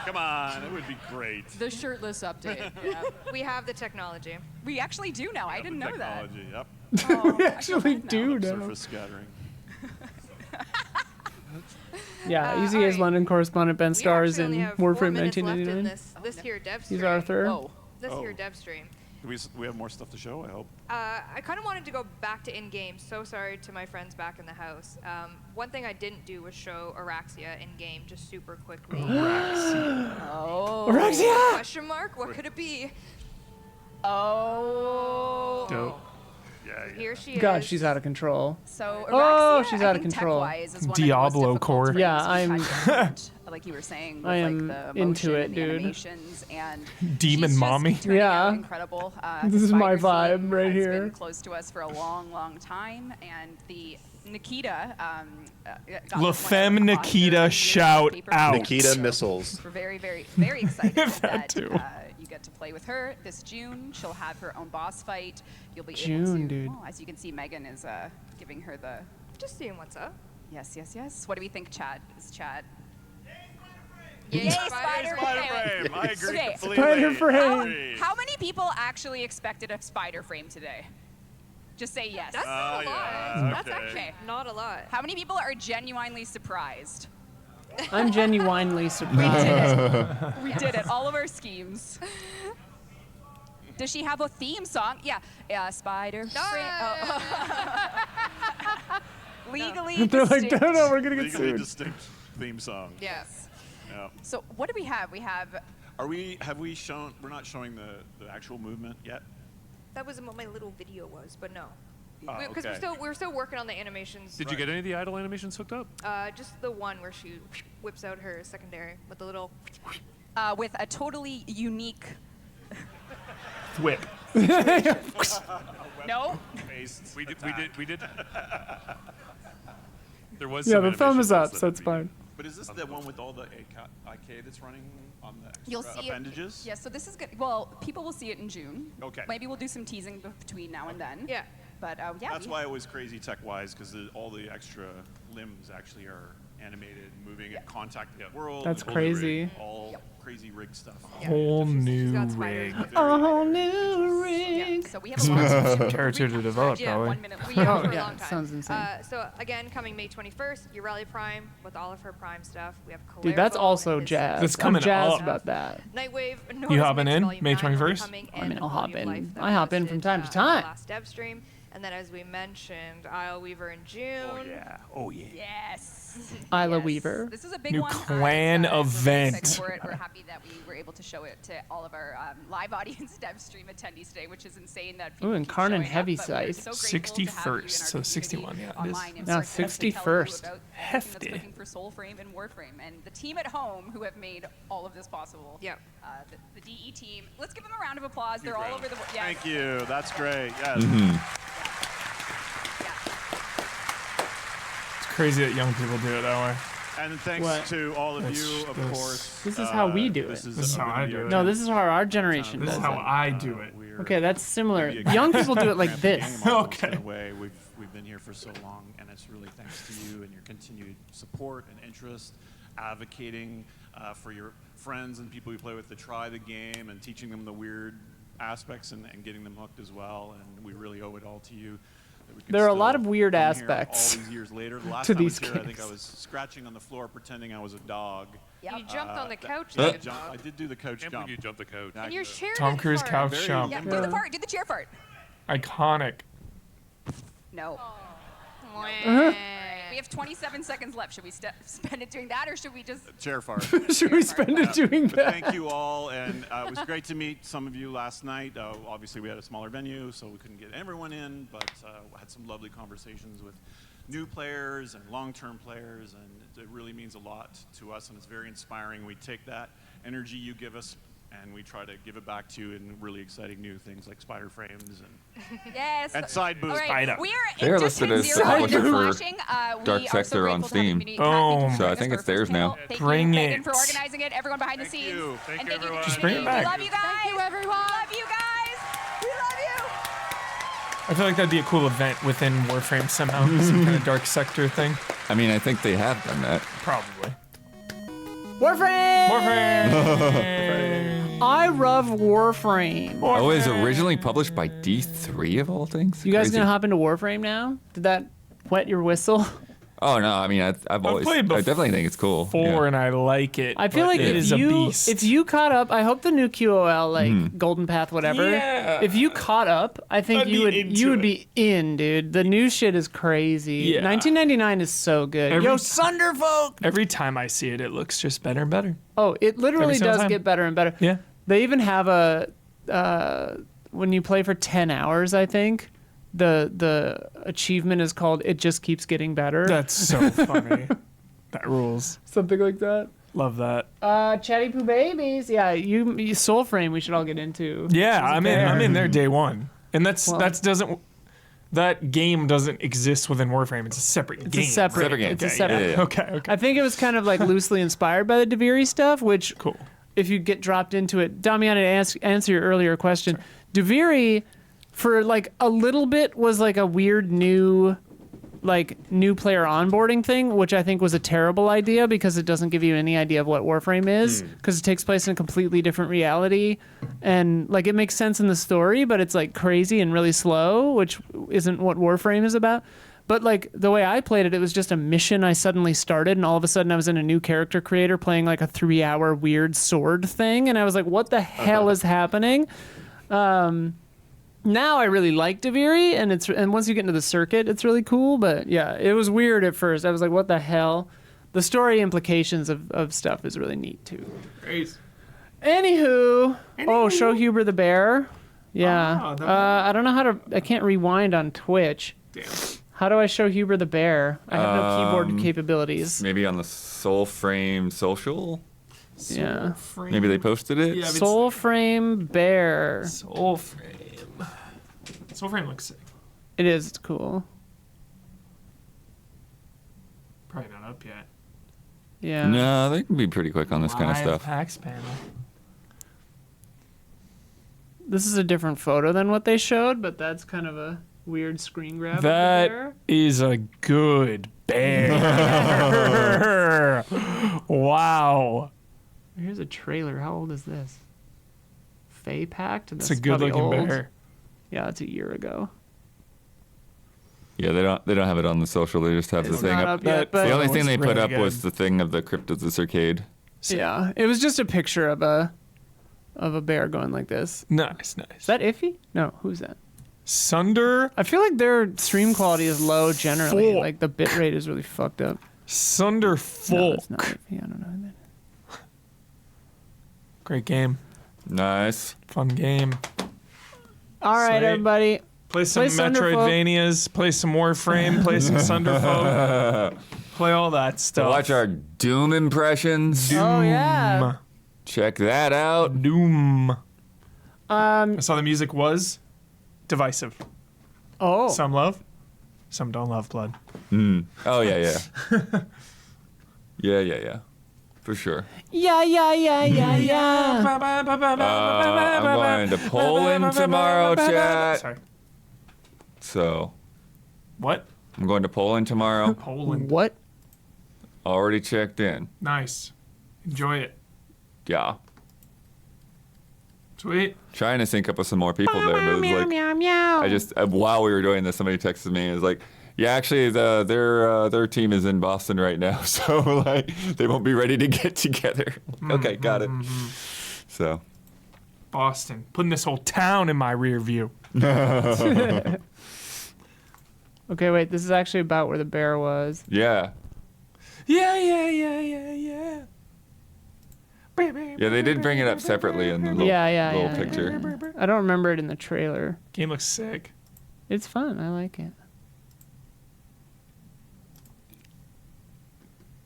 Come on, it would be great. The shirtless update. Yeah. We have the technology. We actually do now. I didn't know that. Technology, yep. Oh, We I actually feel bad do now. know. Surface scattering. Yeah, Easy as London correspondent Ben Stars We actually in only have 4 Warframe minutes left in 1999. this here Devstream. He's Arthur. Whoa. This Oh. here Devstream. Do we have more stuff to show, I hope. I kind of wanted to go back to in-game. So sorry to my friends back in the house. One thing I didn't do was show Araxia in-game, just super quickly. Oh. Araxia! Question mark? What could it be? Oh. Dope. Yeah, Here she is. God, she's out of control. So Oh, Araxia, she's I out of think control. tech-wise is one Diablo of the most difficult core. frames Yeah, we've I'm- had to print, like you were saying, with I am like the into motion it, and the dude. animations, and Demon she's just mommy. turning Yeah. out incredible. This is my Spider Scene vibe right has here. Been close to us for a long, long time, and the Nikita. La Femme Nikita, shout out. Nikita Missiles. We're very, very, very excited that too. You get to play with her this June. She'll have her own boss fight. You'll be able June, to. dude. Oh, as you can see, Megan is giving her the. Just seeing what's up. Yes, yes, yes. What do we think, Chad? Is Chad? Yay, Spider-Frame. I agree Okay. completely. Spider-Frame. How many people actually expected a spider frame today? Just say yes. That's not a lot. yeah, That's okay. actually not a lot. How many people are genuinely surprised? I'm genuinely surprised. We did it. All of our schemes. Does she have a theme song? Yeah. Spider frame. Oh. Legally They're like, distinct. no, we're gonna get Legally sued. distinct theme song. Yes. Yeah. So what do we have? We have. Have we shown, we're not showing the actual movement yet? That was what my little video was, but no. Oh, Because okay. we're still working on the animations. Did you get any of the idle animations hooked up? Just the one where she whips out her secondary with the little. With a totally unique Whip. No. We did. There was Yeah, some the thumb is animation up, that so it's we fine. did. But is this the one with all the IK that's running on the extra You'll see appendages? it. Yeah, so this is good. Well, people will see it in June. Okay. Maybe we'll do some teasing between now and then. Yeah. But yeah. That's why it was crazy tech-wise, because all the extra limbs actually are animated, moving in contact with the world. That's and crazy. All crazy rig stuff. Whole new got rig. spiders. A whole new rig. Yeah, so we have a lot of Territory to develop, Yeah, probably. 1 minute. We have for a yeah, long time. sounds insane. So again, coming May 21st, Uralia Prime with all of her Prime stuff. We have Dude, that's Colerivo also and his jazz. That's I'm coming jazzed up. about that. Nightwave. You hopping in Volume May 9 will be 21st? coming, I mean, and I'll hop Volume in. Life that I we hop in posted, from time to on time. the last Devstream. And then, as we mentioned, Isle Weaver in June. Oh yeah. Oh yeah. Yes. Isla Yes. Weaver. This is a big New one. clan We're really event. excited for it. We're happy that we were able to show it to all of our live audience Devstream attendees today, which is insane that people Ooh, and keep Carnan showing up, Heavy but we're Sight. so grateful to have you in our 61st, so community 61, yeah, it is. online and Now start to tell you 61st. about everything Hefty. that's cooking for Soulframe and Warframe, and the team at home who have made all of this possible. Yep. The DE team. Let's give them a round of applause. They're all over the. Yes. Thank you. That's great. Yes. It's crazy that young people do it that way. And thanks What? to all of That's- you, of that's- course. This is how we do This it. is, This is how gonna I be do our- it. No, this is how our generation This does is how it. I do it. Okay, that's similar. We're- Young people do it like Game this. models Okay. In a way, we've been here for so long, and it's really thanks to you and your continued support and interest, advocating for your friends and people you play with to try the game and teaching them the weird aspects and getting them hooked as well. And we really owe it all to you. That we can There are a still lot of weird come here aspects all these years later. The last to time I these was here, I think I games. was scratching on the floor pretending I was a dog. Yep. You jumped on the couch. I there, Bob. did do the coach Can't jump. believe you jumped the couch. And your chair Tom didn't Cruise fart. couch Very jump. Yeah, limber. do the fart. Do the chair fart. Iconic. No. Wah. We have 27 seconds left. Should we spend it doing that, or should we just? Chair fart. Should we spend it doing But that? thank you all, and it was great to meet some of you last night. Obviously, we had a smaller venue, so we couldn't get everyone in, but had some lovely conversations with new players and long-term players, and it really means a lot to us, and it's very inspiring. We take that energy you give us, and we try to give it back to you in really exciting new things like spider frames and Yes. side boost. All right. Spider. We are They're just listed hit as zero publisher and for flashing. We Dark are Sector so on grateful to have Steam. community. Kat, thank you Boom. for So I joining think us it's for our theirs first now. panel. Thank Bring you, Megan, it. for organizing it. Everyone behind the Thank scenes. you. Thank and you, thank you to everyone. the Just bring it community. back. We love you guys. Thank you, everyone. We love you guys. We love you. I feel like that'd be a cool event within Warframe somehow. Some kind of dark sector thing. I mean, I think they have done that. Probably. Warframe! Warframe! I love Warframe. Oh, it was originally published by D3 of all things. You guys Crazy. gonna hop into Warframe now? Did that wet your whistle? Oh no, I mean, I've always, I played definitely think it's cool. Four, and I like it. I feel but like it is a beast. if you caught up, I hope the new QOL like Golden Path whatever. Yeah. If you caught up, I think I'd you be would into it. be in, dude. The new shit is crazy. Yeah. 1999 is so good. Every Yo, ti- Sunderfolk. Every time I see it, it looks just better and better. Oh, it literally Every single does time. get better and better. Yeah. They even have a when you play for 10 hours, I think the achievement is called "It Just Keeps Getting Better." That's so funny. That rules. Something like that. Love that. Chatty Poo Babies. Yeah, you Soulframe. We should all get into. Yeah, She's I'm there. in there day one, and Well- that game doesn't exist within Warframe. It's a separate It's game. a separate. Separate game. It's a Okay, separate. yeah, yeah. Okay. I think it was kind of like loosely inspired by the Deviri stuff, which Cool. if you get dropped into it, Damiana, to answer your earlier question, Deviri for like a little bit was like a weird new player onboarding thing, which I think was a terrible idea because it doesn't give you any idea of what Warframe is because it takes place in a completely different reality, and like it makes sense in the story, but it's like crazy and really slow, which isn't what Warframe is about. But like the way I played it, it was just a mission I suddenly started, and all of a sudden I was in a new character creator playing like a 3-hour weird sword thing, and I was like, what the hell is happening? Now I really like Deviri, and once you get into the circuit, it's really cool. But yeah, it was weird at first. I was like, what the hell? The story implications of stuff is really neat too. Great. Anywho, oh, show Huber the bear. Yeah. Ah, the I don't know how to. I can't rewind on Twitch. Damn. How do I show Huber the bear? I have no keyboard capabilities. Maybe on the Soulframe social Yeah. Soulframe. Maybe they posted it. Yeah, it's- Soulframe bear. Soulframe. Soulframe looks sick. It is. It's cool. Probably not up yet. Yeah. No, they can be pretty quick on this kind of Live stuff. PAX panel. This is a different photo than what they showed, but that's kind of a weird screen grab. of the That bear. is a good bear. Wow. Here's a trailer. How old is this? Fey Pact? It's a good looking bear. Yeah, it's a year ago. Yeah, they don't have it on the social. They just have It's the thing not up. up yet, but The only thing they put really up good. was the thing of the Crypt of this arcade. yeah, it was just a picture of a bear going like this. Nice. Is that Iffy? No, who's that? Sunder. I feel like their stream quality is low generally. Fuck. Like the bit rate is really fucked up. Sunder No, Folk. it's not Iffy. I don't know who that. Great game. Nice. Fun game. All right, Sweet. everybody. Play some Play Sunderfolk. Metroidvanias. Play some Warframe. Play some Sunderfolk. Play all that stuff. Watch our Doom impressions. Oh yeah. Check that out. Doom. I saw the music was divisive. Oh. Some love, some don't love blood. Oh yeah. Yeah. For sure. Yeah. I'm going to Poland tomorrow, chat. Sorry. So What? I'm going to Poland tomorrow. Poland. What? Already checked in. Nice. Enjoy it. Yeah. Sweet. Trying to sync up with some more people there, but it's like I just while we were doing this, somebody texted me and was like, "Yeah, actually, their team is in Boston right now, so like they won't be ready to get together." Okay, got it. So Boston. Putting this whole town in my rear view. Okay, wait. This is actually about where the bear was. yeah, Yeah. they did bring it up separately in the little, little picture. I don't remember it in the trailer. Game looks sick. It's fun. I like it.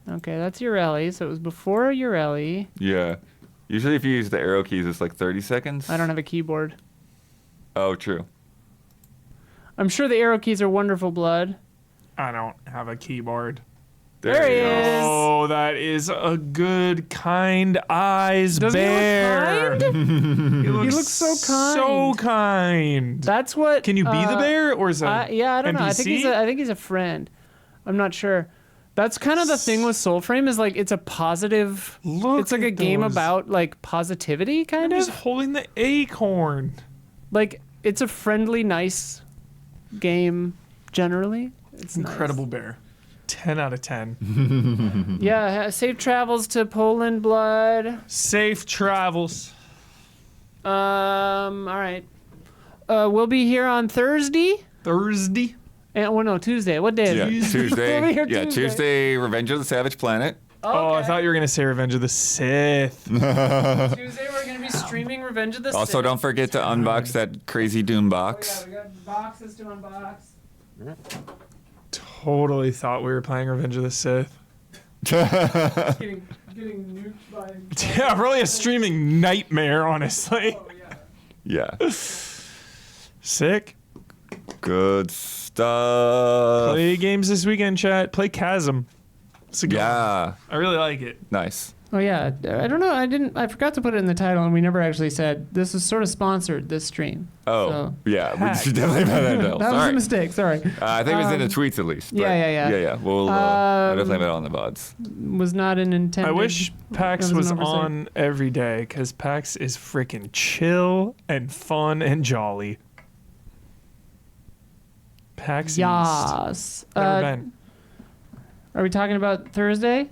Okay, that's Urelli. So it was before Urelli. Yeah. Usually, if you use the arrow keys, it's like 30 seconds. I don't have a keyboard. Oh, true. I'm sure the arrow keys are wonderful, Blood. I don't have a keyboard. There he you go. is. Oh, that is a good, kind eyes Doesn't he look bear. kind? He looks so kind. So kind. That's what. Can you be the bear, or is that? Yeah, I don't know. I NPC? think he's a friend. I'm not sure. That's kind of the thing with Soulframe is like it's a positive. Look it's like a at game those. about like positivity, kind He's of. holding the acorn. Like it's a friendly, nice game generally. It's Incredible bear. 10 out of 10. Nice. Yeah, safe travels to Poland, Blood. Safe travels. All right. We'll be here on Thursday. Thursday. Tuesday. What day is Yeah, it? Tuesday. We'll be here Yeah, Tuesday. Revenge of the Savage Planet. Oh, I thought you were going to say Revenge of the Sith. Tuesday we're gonna be streaming Revenge of the Also, Sith. don't forget to unbox that crazy Doom box. We got boxes to unbox. Totally thought we were playing Revenge of the Sith. Getting nuked by. Yeah, really a streaming nightmare, honestly. Oh, yeah. Yeah. Sick. Good stuff. Play games this weekend, chat. Play Chasm. It's a good one. Yeah. I really like it. Nice. Oh yeah. I don't know. I forgot to put it in the title, and we never actually said this is sort of sponsored. This stream. Oh, So- yeah. We should definitely have that down. That was Sorry. a mistake. Sorry. I think it was in the tweets at least. but yeah. Yeah. We'll I'll definitely have it on the VODs. Was not an intended. I wish PAX That was an oversight. on every day, because PAX is freaking chill and fun and jolly. PAX East. Yes. Never been. Are we talking about Thursday?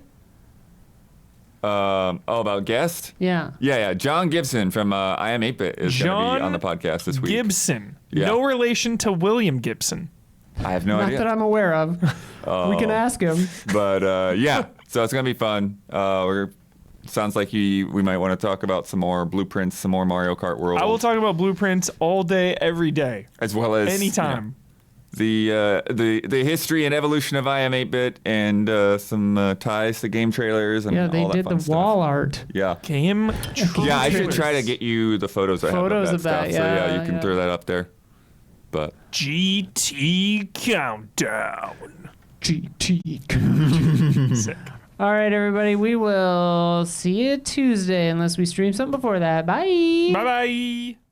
About guest? Yeah. Yeah. John Gibson from I Am 8-Bit is going to John be on the podcast this week. Gibson. Yeah. No relation to William Gibson. I have no Not idea. that I'm aware of. We can ask him. But yeah, so it's going to be fun. Sounds like we might want to talk about some more blueprints, some more Mario Kart World. I will talk about blueprints all day, every day. as well as Anytime. the history and evolution of I Am 8-Bit and some ties to game trailers and Yeah, they all that did fun the stuff. wall art. Yeah. Game. Yeah, I should try to get you the photos I have Photos of of that that, stuff. So yeah, yeah, you can yeah. throw that up there. But GT Countdown. GT. All right, everybody. We will see you Tuesday unless we stream something before that. Bye. Bye bye.